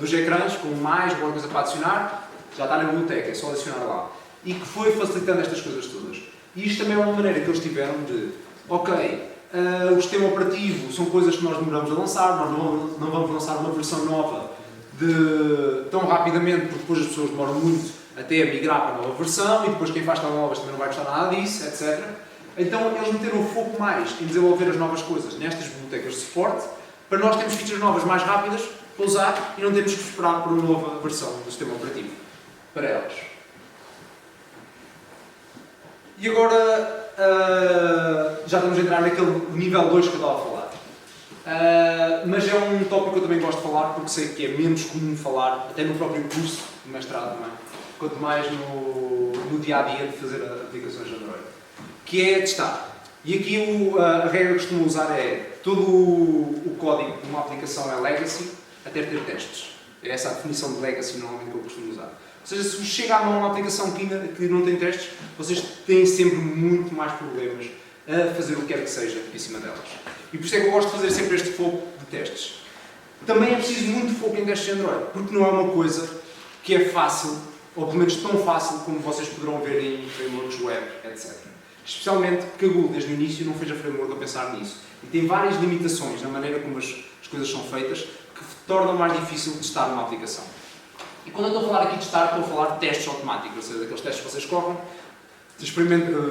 dos ecrãs, com mais, alguma coisa para adicionar, já está na biblioteca, é só adicionar lá. E que foi facilitando estas coisas todas. E isto também é uma maneira que eles tiveram de, ok, o sistema operativo são coisas que nós demoramos a lançar, nós não vamos lançar uma versão nova tão rapidamente, porque depois as pessoas demoram muito até a migrar para a nova versão e depois quem faz telemóveis também não vai gostar nada disso, etc. Então eles meteram o foco mais em desenvolver as novas coisas nestas bibliotecas de suporte para nós termos features novas mais rápidas para usar e não termos que esperar por uma nova versão do sistema operativo para elas. E agora já estamos a entrar naquele nível 2 que eu estava a falar. Mas é um tópico que eu também gosto de falar porque sei que é menos comum falar, até no próprio curso de mestrado também. quanto mais no dia-a-dia de fazer aplicações Android, que é testar. E aqui a regra que costumo usar é todo o código de uma aplicação é legacy até ter testes. É essa a definição de legacy normalmente que eu costumo usar. Ou seja, se vos chega a mão uma aplicação que não tem testes, vocês têm sempre muito mais problemas a fazer o que quer que seja em cima delas. E por isso é que eu gosto de fazer sempre este foco de testes. Também é preciso muito foco em testes de Android, porque não é uma coisa que é fácil, ou pelo menos tão fácil como vocês poderão ver em frameworks web, etc. Especialmente porque a Google, desde o início, não fez a framework a pensar nisso. E tem várias limitações na maneira como as coisas são feitas que tornam mais difícil de testar uma aplicação. E quando eu estou a falar aqui de testar, estou a falar de testes automáticos, ou seja, daqueles testes que vocês correm,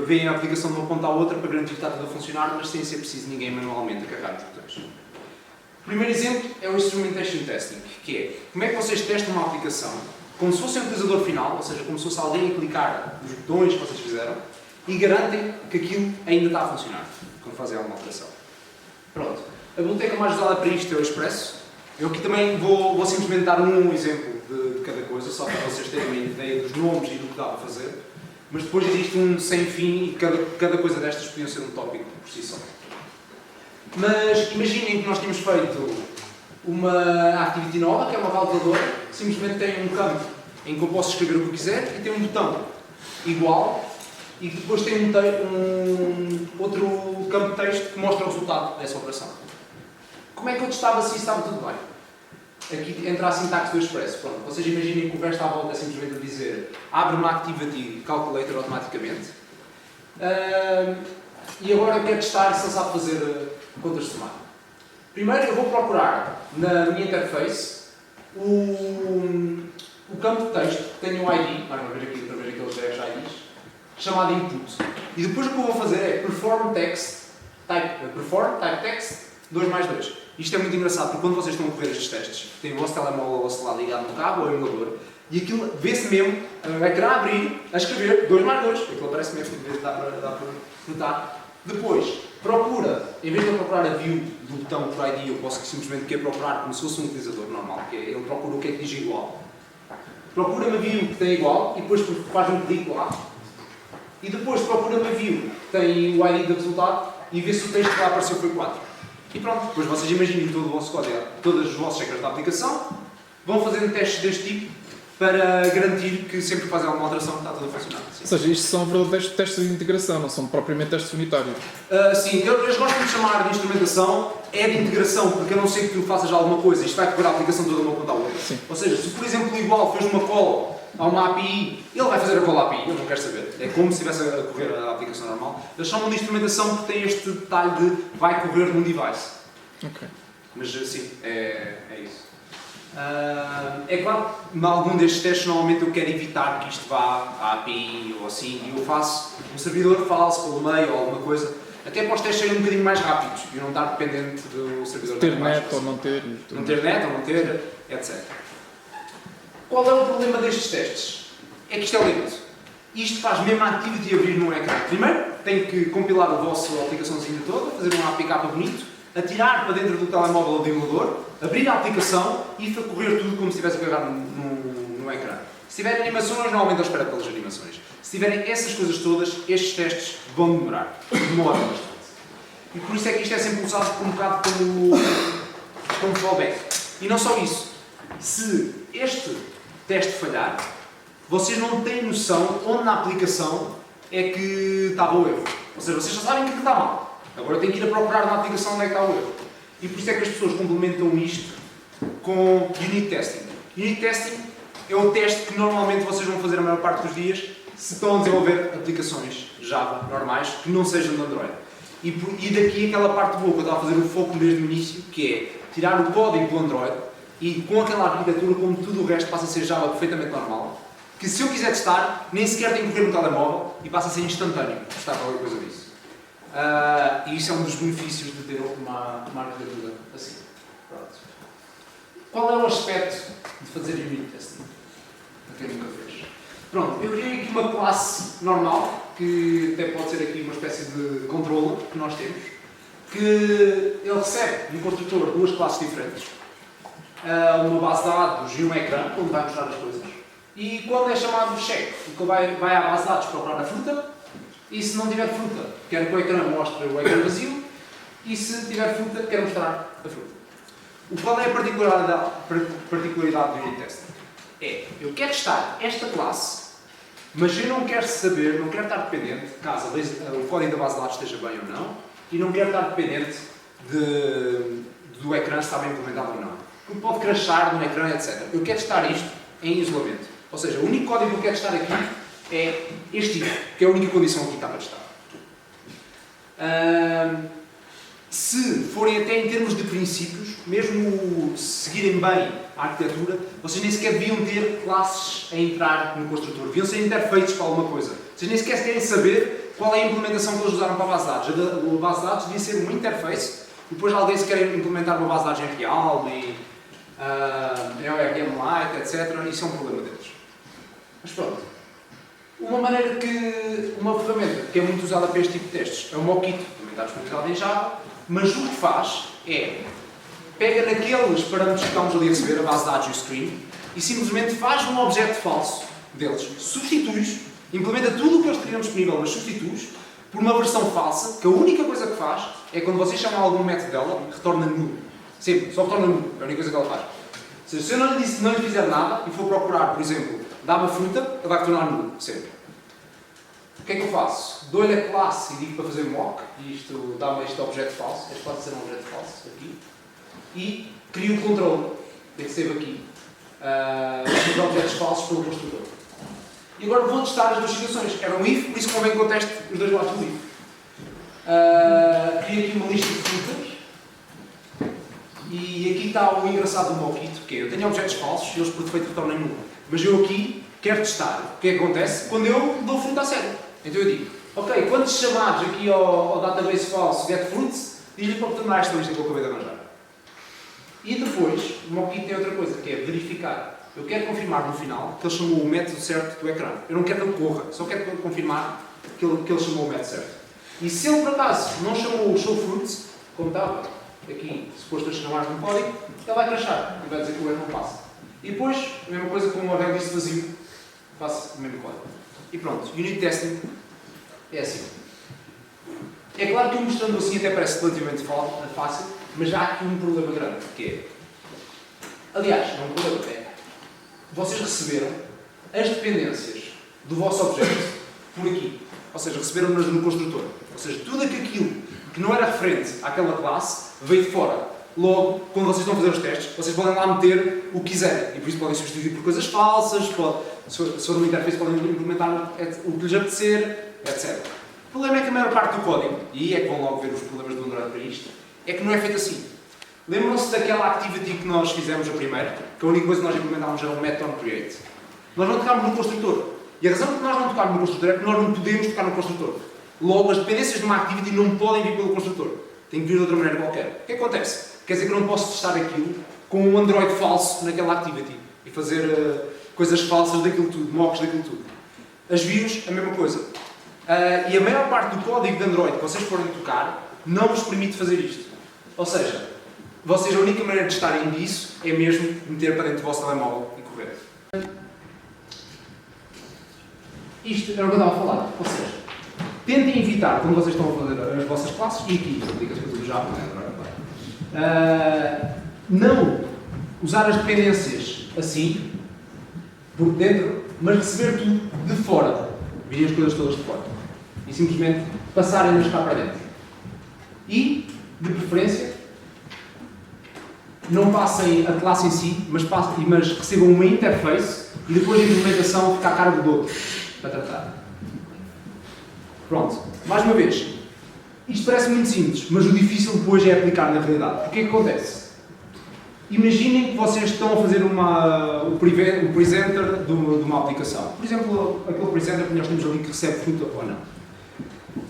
veem a aplicação de uma ponta à outra para garantir que está tudo a funcionar, mas sem ser preciso ninguém manualmente a carregar os botões. O primeiro exemplo é o Instrumentation Testing, que é como é que vocês testam uma aplicação como se fosse um utilizador final, ou seja, como se fosse alguém a clicar nos botões que vocês fizeram, e garantem que aquilo ainda está a funcionar, quando fazem alguma alteração. Pronto. A biblioteca mais usada para isto é o Expresso. Eu aqui também vou simplesmente dar um exemplo de cada coisa, só para vocês terem uma ideia dos nomes e do que dá para fazer. Mas depois existe um sem fim e cada coisa destas podia ser um tópico por si só. Mas imaginem que nós tínhamos feito uma activity nova, que é uma calculadora, que simplesmente tem um campo em que eu posso escrever o que eu quiser e tem um botão igual e depois tem outro campo de texto que mostra o resultado dessa operação. Como é que eu testava se isso estava tudo bem? Aqui entra a sintaxe do Expresso. Pronto, vocês imaginem que o resto à volta é simplesmente a dizer abre uma Activity Calculator automaticamente e agora eu quero testar se ele sabe fazer contas de somar. Primeiro eu vou procurar na minha interface o campo de texto que tem o ID, mais uma vez aqui outra vez aqueles 10 IDs, chamado input. E depois o que eu vou fazer é perform type text 2 mais 2. Isto é muito engraçado porque quando vocês estão a correr estes testes, têm o vosso telemóvel ao vosso lado ligado no cabo ou emulador e aquilo vê-se mesmo o ecrã a abrir, a escrever 2 mais 2. Aquilo aparece mesmo, dá para notar. Depois, procura, em vez de eu procurar a view do botão por ID, eu posso simplesmente procurar como se fosse um utilizador normal, que é, ele procura o que é que diz igual. Procura uma view que tem igual e depois faz um clique lá. E depois procura uma view que tem o ID do resultado e vê se o texto que lá apareceu foi 4. E pronto, depois vocês imaginem todo o vosso código, todas as vossas regras da aplicação, vão fazendo testes deste tipo para garantir que sempre que fazem alguma alteração está tudo a funcionar. Sim. Ou seja, isto são verdadeiros testes de integração, não são propriamente testes unitários. Sim, eles gostam de chamar de instrumentação, é de integração, porque eu não sei que tu faças alguma coisa, isto vai correr a aplicação toda de uma ponta à outra. Sim. Ou seja, se por exemplo o igual fez uma call a uma API, ele vai fazer a call à API, eu não quero saber. É como se estivesse a correr a aplicação normal. Eles chamam de instrumentação porque tem este detalhe de vai correr num device. Ok. Mas sim, é isso. É claro que em algum destes testes normalmente eu quero evitar que isto vá à API ou assim e eu faço um servidor falso pelo meio ou alguma coisa, até para os testes serem um bocadinho mais rápidos e não estar dependente do servidor. Ter net ou não ter. Não ter net ou não ter, etc. Qual é o problema destes testes? É que isto é lento. Isto faz mesmo a activity abrir no ecrã. Primeiro, tem que compilar a vossa aplicaçãozinha toda, fazer um APK bonito, atirar para dentro do telemóvel ou do emulador, abrir a aplicação e correr tudo como se estivesse a carregar no ecrã. Se tiverem animações, normalmente ele espera pelas animações. Se tiverem essas coisas todas, estes testes vão demorar. Demoram bastante. E por isso é que isto é sempre usado um bocado como fallback. E não só isso. Se este teste falhar, vocês não têm noção onde na aplicação é que estava o erro. Ou seja, vocês já sabem que está mal. Agora têm que ir a procurar na aplicação onde é que está o erro. E por isso é que as pessoas complementam isto com Unit Testing. Unit Testing é o teste que normalmente vocês vão fazer a maior parte dos dias se estão a desenvolver aplicações Java normais que não sejam de Android. E daqui aquela parte boa que eu estava a fazer o foco desde o início, que é tirar o código do Android e com aquela arquitetura, como tudo o resto passa a ser Java perfeitamente normal, que se eu quiser testar, nem sequer tenho que correr no telemóvel e passa a ser instantâneo testar qualquer coisa disso. E isso é um dos benefícios de ter uma arquitetura assim. Pronto. Qual é o aspecto de fazer unit testing? Para quem nunca fez. Pronto, eu criei aqui uma classe normal, que até pode ser aqui uma espécie de controller que nós temos, que ele recebe no construtor duas classes diferentes, uma base de dados e um ecrã, onde vai mostrar as coisas. E quando é chamado check, o que vai à base de dados procurar a fruta, e se não tiver fruta, quer que o ecrã mostre o ecrã vazio, e se tiver fruta, quer mostrar a fruta. Qual é a particularidade do unit testing? Eu quero testar esta classe, mas eu não quero saber, não quero estar dependente, caso o código da base de dados esteja bem ou não, e não quero estar dependente do ecrã se está bem implementado ou não. Porque pode crashar no ecrã, etc. Eu quero testar isto em isolamento. Ou seja, o único código que eu quero testar aqui é este if, que é a única condição aqui que está para testar. Se forem até em termos de princípios, mesmo seguirem bem a arquitetura, vocês nem sequer deviam ter classes a entrar no construtor. Deviam ser interfaces para alguma coisa. Vocês nem sequer querem saber qual é a implementação que eles usaram para a base de dados. A base de dados devia ser uma interface, e depois alguém se quer implementar uma base de dados em Realm, em ORM-Lite, etc. Isso é um problema deles. Mas pronto. Uma ferramenta que é muito usada para este tipo de testes é o Mockito, também está disponibilizado em Java, mas o que faz é, pega naqueles parâmetros que estamos ali a receber, a base de dados e o stream, e simplesmente faz um objeto falso deles, substitui-os, implementa tudo o que eles teriam disponível, mas substitui-os por uma versão falsa, que a única coisa que faz é quando vocês chamam algum método dela, retorna nulo. Sempre, só retorna nulo, é a única coisa que ela faz. Ou seja, se eu não lhe fizer nada e for procurar, por exemplo, dá-me fruta, ele vai retornar nulo, sempre. O que é que eu faço? Dou-lhe a classe e digo para fazer mock, e isto dá-me este objeto falso, este pode ser um objeto falso, aqui, e crio o controle, que esteve aqui, os objetos falsos pelo construtor. E agora vou testar as duas situações. Era um if, por isso convém que eu teste os dois lados do if. Crio aqui uma lista de frutas, e aqui está o engraçado do Mockito, que é, eu tenho objetos falsos e eles por defeito retornam nulo. Mas eu aqui quero testar o que é que acontece quando eu dou fruta a sério. Então eu digo, ok, quantos chamados aqui ao database falso getFruits, diz-lhe para retornar esta lista que eu acabei de arranjar. E depois, o Mockito tem outra coisa, que é verificar. Eu quero confirmar no final que ele chamou o método certo do ecrã. Eu não quero que ele corra, só quero confirmar que ele chamou o método certo. E se ele, por acaso, não chamou o showFruits, como estava aqui suposto a chamar no código, ele vai crashar e vai dizer que o erro não passa. E depois, a mesma coisa com o array list vazio, faço o mesmo código. E pronto, unit testing é assim. É claro que eu mostrando assim até parece relativamente fácil, mas há aqui um problema grande, que é... Aliás, não é um problema, é... Vocês receberam as dependências do vosso objeto por aqui. Ou seja, receberam-nas no construtor. Ou seja, tudo aquilo que não era referente àquela classe veio de fora. Logo, quando vocês estão a fazer os testes, vocês podem lá meter o que quiserem. E por isso podem substituir por coisas falsas, se for uma interface podem implementar o que lhes apetecer, etc. O problema é que a maior parte do código, e é que vão logo ver os problemas do Android para isto, é que não é feito assim. Lembram-se daquela activity que nós fizemos a primeira? Que a única coisa que nós implementámos era um method create. Nós não tocámos no construtor. E a razão por que nós não tocámos no construtor é porque nós não podemos tocar no construtor. Logo, as dependências de uma activity não podem vir pelo construtor. Tem que vir de outra maneira qualquer. O que acontece? Quer dizer que eu não posso testar aquilo com um Android falso naquela activity e fazer coisas falsas daquilo tudo, mocks daquilo tudo. As views, a mesma coisa. E a maior parte do código de Android que vocês forem tocar não vos permite fazer isto. Ou seja, vocês a única maneira de testarem disso é mesmo meter para dentro do vosso telemóvel e correr. Isto era o que eu estava a falar. Ou seja, tentem evitar, quando vocês estão a fazer as vossas classes, e aqui, diga-se para tudo já, não usar as dependências assim, por dentro, mas receber tudo de fora. Virem as coisas todas de fora. E simplesmente passarem-nas cá para dentro. E, de preferência, não passem a classe em si, mas recebam uma interface e depois a implementação fica a cargo do outro para tratar. Pronto. Mais uma vez. Isto parece muito simples, mas o difícil depois é aplicar na realidade. O que é que acontece? Imaginem que vocês estão a fazer o presenter de uma aplicação. Por exemplo, aquele presenter que nós temos ali que recebe fruta ou não.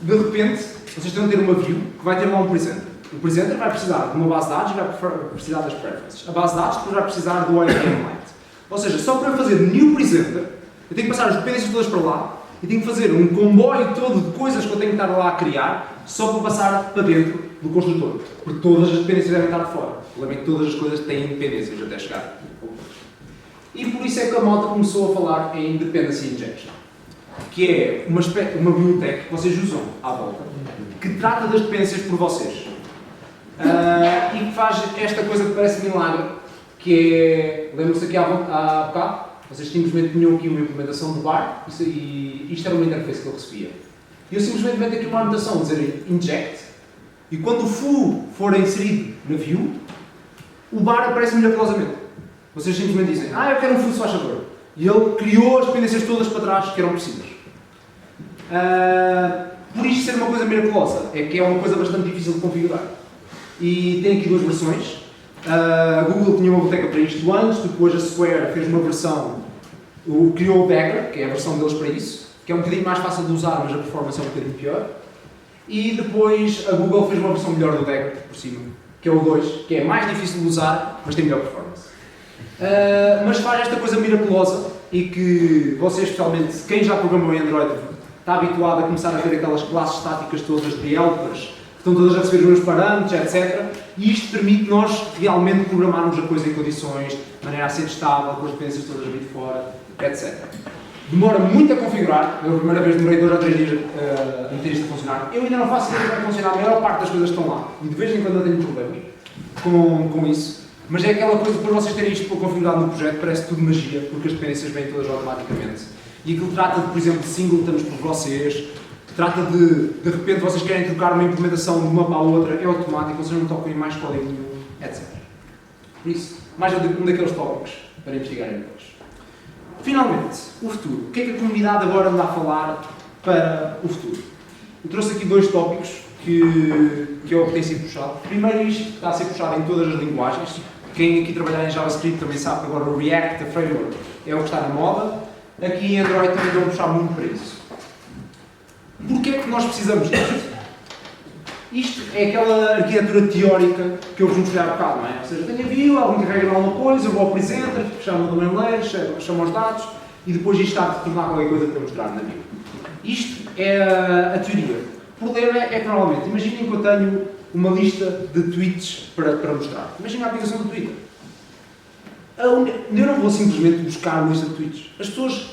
De repente, vocês estão a ter uma view que vai ter lá um presenter. O presenter vai precisar de uma base de dados e vai precisar das preferences. A base de dados depois vai precisar do ORM-Lite. Ou seja, só para fazer new presenter, eu tenho que passar as dependências todas para lá e tenho que fazer um comboio todo de coisas que eu tenho que estar lá a criar só para passar para dentro do construtor. Porque todas as dependências devem estar de fora. O problema é que todas as coisas têm dependências até chegar. E por isso é que a malta começou a falar em Dependency Injection, que é uma biblioteca que vocês usam à volta, que trata das dependências por vocês. E que faz esta coisa que parece milagre, que é, lembram-se aqui há bocado, vocês simplesmente tinham aqui uma implementação do bar, e isto era uma interface que eu recebia. E eu simplesmente meto aqui uma anotação, dizer inject, e quando o foo for inserido na view, o bar aparece miraculosamente. Vocês simplesmente dizem, eu quero um foo, se faz favor. E ele criou as dependências todas para trás que eram precisas. Por isto ser uma coisa miraculosa, é que é uma coisa bastante difícil de configurar. E tem aqui duas versões. A Google tinha uma biblioteca para isto antes, depois a Square fez uma versão, criou o Dagger, que é a versão deles para isso, que é um bocadinho mais fácil de usar, mas a performance é um bocadinho pior. E depois a Google fez uma versão melhor do Dagger, por cima, que é o 2, que é mais difícil de usar, mas tem melhor performance. Mas faz esta coisa miraculosa e que vocês, especialmente, quem já programou em Android, está habituado a começar a ter aquelas classes estáticas todas de helpers, que estão todas a receber os meus parâmetros, etc. E isto permite nós realmente programarmos a coisa em condições, de maneira a ser estável, com as dependências todas a vir de fora, etc. Demora muito a configurar. Eu a primeira vez demorei 2 ou 3 dias a meter isto a funcionar. Eu ainda não faço ideia de como vai funcionar, a maior parte das coisas estão lá. E de vez em quando eu tenho problemas com isso. Mas é aquela coisa, depois vocês terem isto configurado no projeto, parece tudo magia, porque as dependências vêm todas automaticamente. E aquilo trata, por exemplo, de singletons por vocês, trata de repente vocês querem trocar uma implementação de uma para a outra, é automático, vocês não tocam em mais código nenhum, etc. Por isso, mais um daqueles tópicos para investigarem depois. Finalmente, o futuro. O que é que a comunidade agora anda a falar para o futuro? Eu trouxe aqui 2 tópicos que é o que tem sido puxado. Primeiro, isto está a ser puxado em todas as linguagens. Quem aqui trabalhar em JavaScript também sabe que agora o React, a framework, é o que está na moda. Aqui em Android também estão a puxar muito para isso. Porquê é que nós precisamos disto? Isto é aquela arquitetura teórica que eu vos mostrei há bocado, não é? Ou seja, tenho a view, alguém carrega alguma coisa, eu vou ao presenter, chamo o domain layer, chamo os dados e depois isto está a tornar qualquer coisa para mostrar na view. Isto é a teoria. O problema é que normalmente, imaginem que eu tenho uma lista de tweets para mostrar. Imaginem a aplicação do Twitter. Eu não vou simplesmente buscar uma lista de tweets. As pessoas...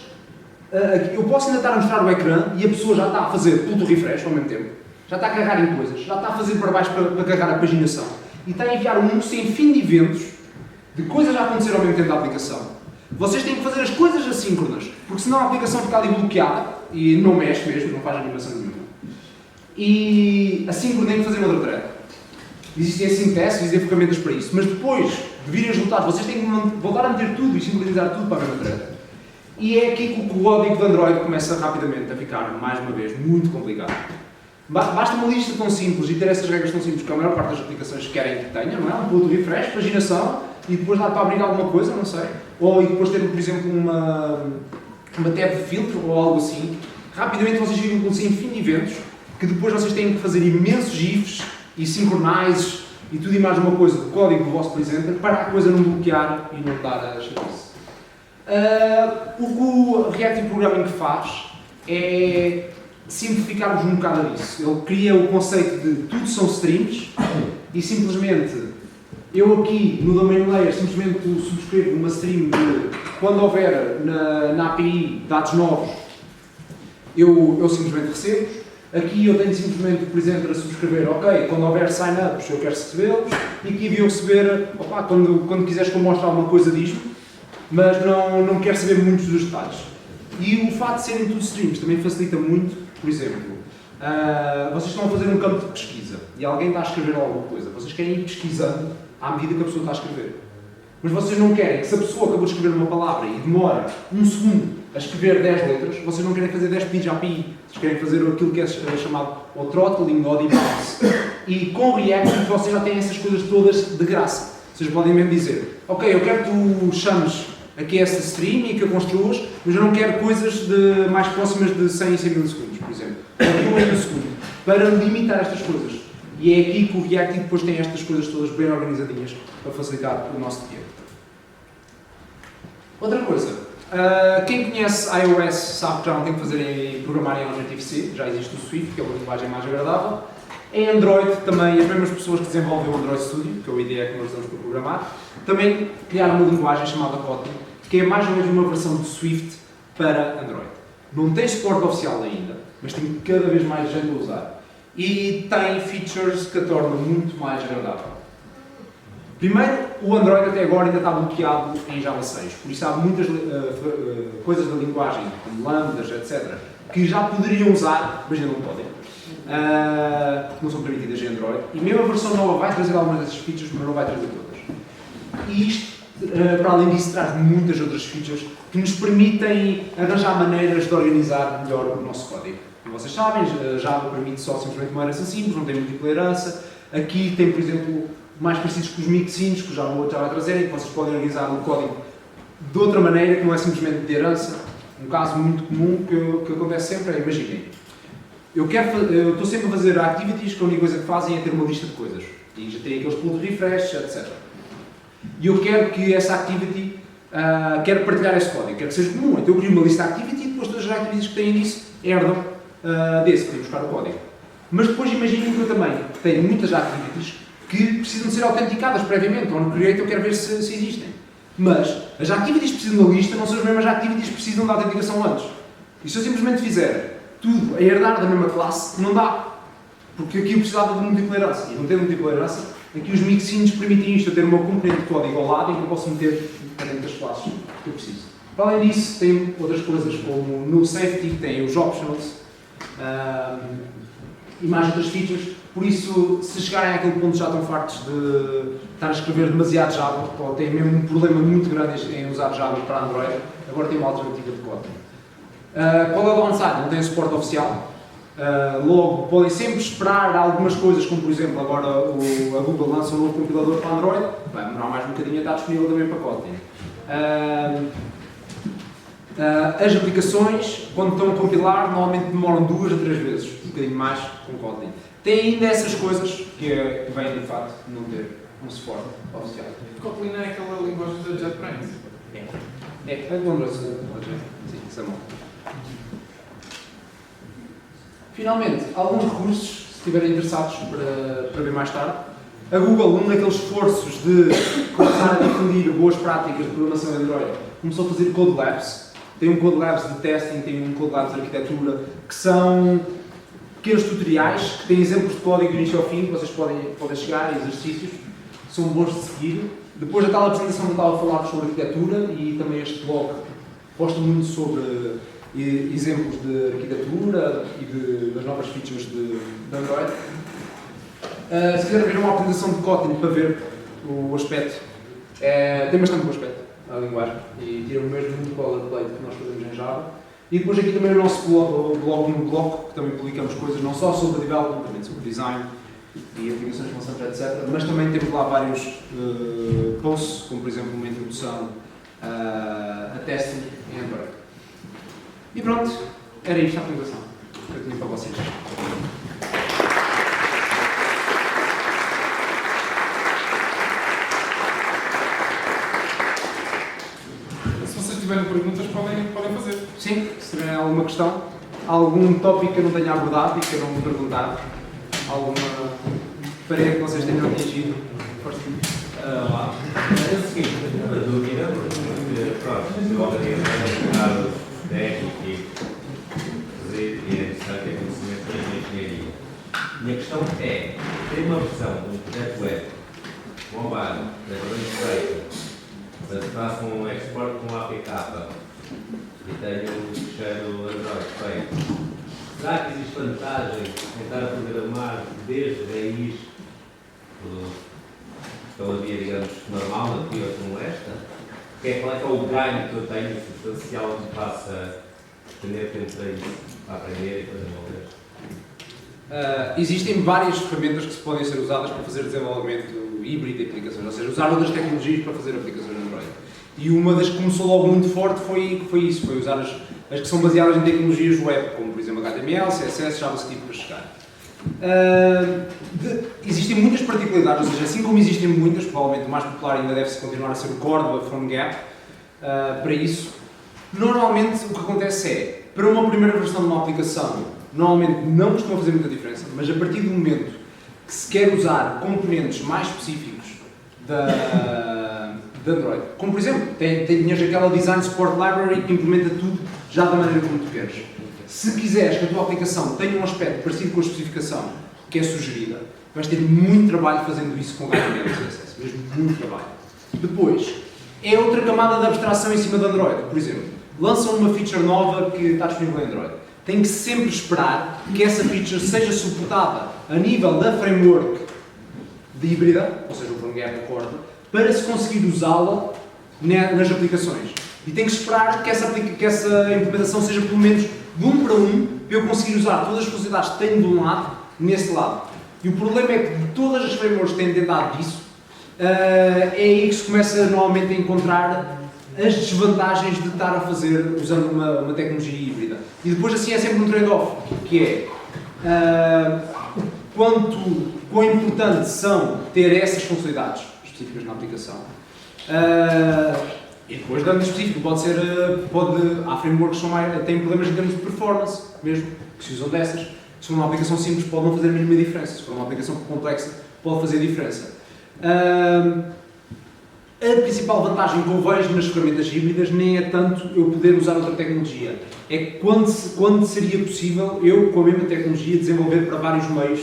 eu posso ainda estar a mostrar o ecrã e a pessoa já está a fazer tudo o refresh ao mesmo tempo. Já está a carregar em coisas, já está a fazer para baixo para carregar a paginação. E está a enviar um sem fim de eventos, de coisas a acontecer ao mesmo tempo da aplicação. Vocês têm que fazer as coisas assíncronas, porque senão a aplicação fica ali bloqueada e não mexe mesmo, não faz animação nenhuma. E assíncrono tem que fazer outra thread. Existem assim testes, existem ferramentas para isso, mas depois de virem os resultados, vocês têm que voltar a meter tudo e sincronizar tudo para a mesma thread. E é aqui que o código de Android começa rapidamente a ficar, mais uma vez, muito complicado. Basta uma lista tão simples e ter essas regras tão simples que a maior parte das aplicações querem que tenha, não é? Um pulo de refresh, paginação, e depois lá para abrir alguma coisa, não sei. Ou e depois ter, por exemplo, uma tab de filtro ou algo assim. Rapidamente vocês ficam com um sem fim de eventos, que depois vocês têm que fazer imensos GIFs e synchronizes e tudo e mais uma coisa do código do vosso presenter para a coisa não bloquear e não dar a chatice. O que o Reactive Programming faz é simplificar-vos um bocado disso. Ele cria o conceito de tudo são streams e simplesmente eu aqui no domain layer simplesmente subscrevo uma stream de quando houver na API dados novos eu simplesmente recebo. Aqui eu tenho simplesmente o presenter a subscrever, ok, quando houver sign-ups eu quero recebê-los e aqui devia receber, opa, quando quiseres que eu mostre alguma coisa disto, mas não quero saber muitos dos detalhes. E o facto de serem tudo streams também facilita muito, por exemplo, vocês estão a fazer um campo de pesquisa e alguém está a escrever alguma coisa, vocês querem ir pesquisando à medida que a pessoa está a escrever. Mas vocês não querem que se a pessoa acabou de escrever uma palavra e demora 1 segundo a escrever 10 letras, vocês não querem fazer 10 pedidos à API, vocês querem fazer aquilo que é chamado o throttling ou debounce. E com o React vocês já têm essas coisas todas de graça. Vocês podem mesmo dizer, ok, eu quero que tu chames aqui esta stream e que a construas, mas eu não quero coisas mais próximas de 100 e 100 milissegundos, por exemplo. Ou 1 milissegundo, para limitar estas coisas. E é aqui que o React depois tem estas coisas todas bem organizadinhas para facilitar o nosso dia. Outra coisa, quem conhece iOS sabe que já não tem que fazer programar em Objective-C, já existe o Swift, que é uma linguagem mais agradável. Em Android também, as mesmas pessoas que desenvolvem o Android Studio, que é a ideia que nós usamos para programar, também criaram uma linguagem chamada Kotlin, que é mais ou menos uma versão do Swift para Android. Não tem suporte oficial ainda, mas tem cada vez mais gente a usar. E tem features que a tornam muito mais agradável. Primeiro, o Android até agora ainda está bloqueado em Java 6, por isso há muitas coisas da linguagem, como lambdas, etc., que já poderiam usar, mas ainda não podem. Não são permitidas em Android. E mesmo a versão nova vai trazer algumas dessas features, mas não vai trazer todas. E isto, para além disso, traz muitas outras features que nos permitem arranjar maneiras de organizar melhor o nosso código. Como vocês sabem, Java permite só simplesmente uma herança simples, não tem múltipla herança. Aqui tem, por exemplo, mais parecidos com os mixins, que o Java já vai trazer, em que vocês podem organizar o código de outra maneira, que não é simplesmente de herança. Um caso muito comum que acontece sempre é, imaginem, eu estou sempre a fazer activities que a única coisa que fazem é ter uma lista de coisas. E já tem aqueles pull de refresh, etc. E eu quero que essa activity, quero partilhar esse código, quero que seja comum. Então eu crio uma lista de activity e depois todas as activities que têm nisso herdam desse, para ir buscar o código. Mas depois imaginem que eu também tenho muitas activities que precisam de ser autenticadas previamente. On create eu quero ver se existem. Mas as activities que precisam da lista não são as mesmas activities que precisam da autenticação antes. E se eu simplesmente fizer tudo a herdar da mesma classe, não dá. Porque aqui eu precisava de múltipla herança. E não ter múltipla herança, aqui os mixins permitem isto, eu ter uma componente de código ao lado em que eu posso meter dentro das classes que eu preciso. Para além disso, tem outras coisas como no safety, tem os optionals e mais outras features. Por isso, se chegarem àquele ponto já estão fartos de estar a escrever demasiado Java, ou têm mesmo um problema muito grande em usar Java para Android, agora tem uma alternativa de código. Qual é o downside? Não tem suporte oficial. Logo, podem sempre esperar algumas coisas, como por exemplo, agora a Google lança um novo compilador para Android, vai demorar mais um bocadinho a estar disponível também para Kotlin. As aplicações, quando estão a compilar, normalmente demoram 2 a 3 vezes, um bocadinho mais com Kotlin. Tem ainda essas coisas que vêm de facto não ter um suporte oficial. Kotlin é aquela linguagem da JetBrains. Lembra-se? Sim, isso é bom. Finalmente, alguns recursos, se estiverem interessados para ver mais tarde. A Google, um daqueles esforços de começar a difundir boas práticas de programação de Android, começou a fazer Code Labs. Tem um Code Labs de testing, tem um Code Labs de arquitetura, que são pequenos tutoriais, que têm exemplos de código do início ao fim, que vocês podem chegar, exercícios, são bons de seguir. Depois da tal apresentação que eu estava a falar sobre arquitetura, e também este blog posta muito sobre exemplos de arquitetura e das novas features de Android. Se quiserem ver uma apresentação de Kotlin para ver o aspecto, tem bastante bom aspecto a linguagem e tira o mesmo muito boilerplate que nós fazemos em Java. E depois aqui também o nosso blog no bloco, que também publicamos coisas não só sobre development, também sobre design e aplicações constantes, etc. Mas também temos lá vários posts, como por exemplo uma introdução a testing em Android. E pronto, era isto a apresentação que eu tinha para vocês. Se vocês tiverem perguntas, podem fazer. Sim, se tiverem alguma questão, algum tópico que eu não tenha abordado e queiram me perguntar, alguma parede que vocês tenham atingido. Olá. É o seguinte, a dúvida, porque, pronto, eu gostaria de perguntar técnico e é necessário ter conhecimento da engenharia. Minha questão é, tem uma versão de um projeto web mobile, feito, mas faço um export com APK e tenho um fecheiro Android feito. Será que existe vantagem em tentar programar desde raiz pela via, digamos, normal, aqui ou como esta? Qual é que é o ganho que eu tenho substancial que passa ter tempo para isso, para aprender e para desenvolver? Existem várias ferramentas que podem ser usadas para fazer desenvolvimento híbrido de aplicações, ou seja, usar outras tecnologias para fazer aplicações Android. E uma das que começou logo muito forte foi isso, foi usar as que são baseadas em tecnologias web, como por exemplo HTML, CSS, JavaScript para chegar. Existem muitas particularidades, ou seja, assim como existem muitas, provavelmente o mais popular ainda deve continuar a ser o Cordova PhoneGap. Para isso, normalmente o que acontece é, para uma primeira versão de uma aplicação, normalmente não costuma fazer muita diferença, mas a partir do momento que se quer usar componentes mais específicos de Android. Como por exemplo, tinhas aquela Design Support Library que implementa tudo já da maneira como tu queres. Se quiseres que a tua aplicação tenha um aspecto parecido com a especificação que é sugerida, vais ter muito trabalho fazendo isso com HTML e CSS, mesmo muito trabalho. Depois, é outra camada de abstração em cima de Android. Por exemplo, lançam uma feature nova que está disponível em Android. Tem que sempre esperar que essa feature seja suportada a nível da framework de híbrida, ou seja, o firmware da corda, para se conseguir usá-la nas aplicações. E tem que esperar que essa implementação seja pelo menos de 1 para 1, para eu conseguir usar todas as funcionalidades que tenho de um lado, nesse lado. E o problema é que de todas as frameworks que têm tentado disso, é aí que se começa normalmente a encontrar as desvantagens de estar a fazer usando uma tecnologia híbrida. E depois assim é sempre um trade-off, que é quão importante são ter essas funcionalidades específicas na aplicação. E depois, dando específico, há frameworks que têm problemas em termos de performance, mesmo, que se usam dessas. Se for uma aplicação simples, pode não fazer a mínima diferença. Se for uma aplicação complexa, pode fazer diferença. A principal vantagem que eu vejo nas ferramentas híbridas nem é tanto eu poder usar outra tecnologia. É quando seria possível eu, com a mesma tecnologia, desenvolver para vários meios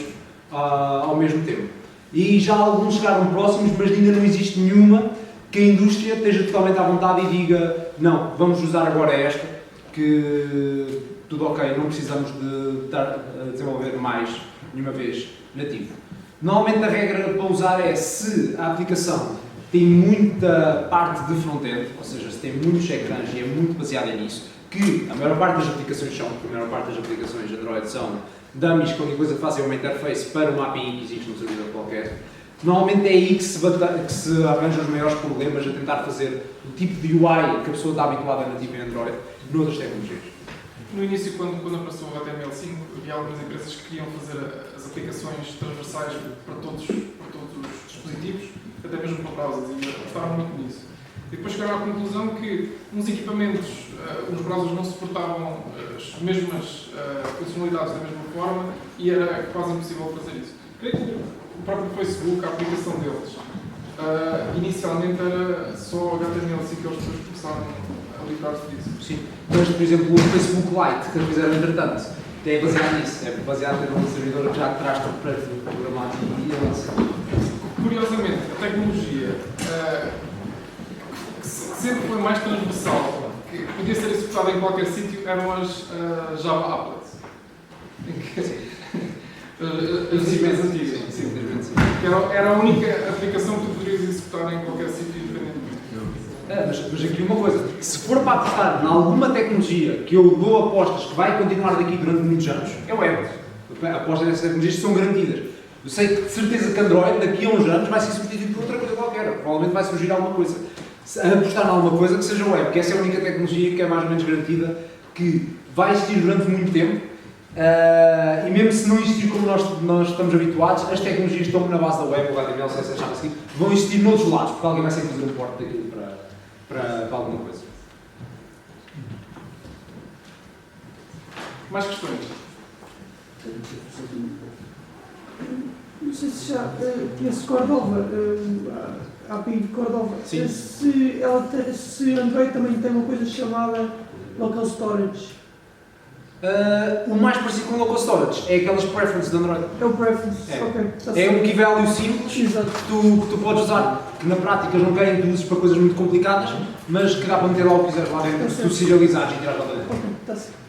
ao mesmo tempo. E já alguns chegaram próximos, mas ainda não existe nenhuma que a indústria esteja totalmente à vontade e diga não, vamos usar agora esta, que tudo ok, não precisamos de estar a desenvolver mais nenhuma vez nativo. Normalmente a regra para usar é se a aplicação tem muita parte de front-end, ou seja, se tem muitos ecrãs e é muito baseada nisso, que a maior parte das aplicações são, porque a maior parte das aplicações Android são dummies, qualquer coisa que faça uma interface para uma API que existe num servidor qualquer. Normalmente é aí que se arranjam os maiores problemas a tentar fazer o tipo de UI que a pessoa está habituada a nativa em Android noutras tecnologias. No início, quando apareceu o HTML5, havia algumas empresas que queriam fazer as aplicações transversais para todos os dispositivos, até mesmo para browsers, e apostaram muito nisso. E depois chegaram à conclusão que uns equipamentos, os browsers não suportavam as mesmas funcionalidades da mesma forma e era quase impossível fazer isso. Creio que o próprio Facebook, a aplicação deles, inicialmente era só HTML5 que eles depois começaram a livrar-se disso. Sim, mas por exemplo o Facebook Lite, que eles fizeram entretanto, é baseado nisso, é baseado num servidor que já traz tudo programado e avançado. Curiosamente, a tecnologia que sempre foi mais transversal, que podia ser executada em qualquer sítio, eram as Java Applets. As disciplinas antigas. Sim. Era a única aplicação que tu poderias executar em qualquer sítio independentemente. Mas aqui uma coisa, se for para apostar em alguma tecnologia que eu dou apostas que vai continuar daqui durante muitos anos, é o web. Apostas nessas tecnologias são garantidas. Eu sei que de certeza que Android daqui a uns anos vai ser substituído por outra coisa qualquer. Provavelmente vai surgir alguma coisa. Apostar em alguma coisa que seja web, que essa é a única tecnologia que é mais ou menos garantida, que vai existir durante muito tempo. E mesmo se não existir como nós estamos habituados, as tecnologias que estão na base da web, o HTML, CSS, JavaScript, vão existir noutros lados, porque alguém vai sempre fazer um port daquilo para alguma coisa. Mais questões? Não sei se já conhece Cordova, a API de Cordova. Sim. Se Android também tem uma coisa chamada Local Storage. O mais parecido com o Local Storage é aquelas preferences de Android. É o preference, É. ok. É um key value simples Exato. que tu podes usar, que na prática não querem que tu uses para coisas muito complicadas, mas que dá para meter lá o que quiseres lá dentro, se tu serializares e tirar lá dentro. Ok, está certo.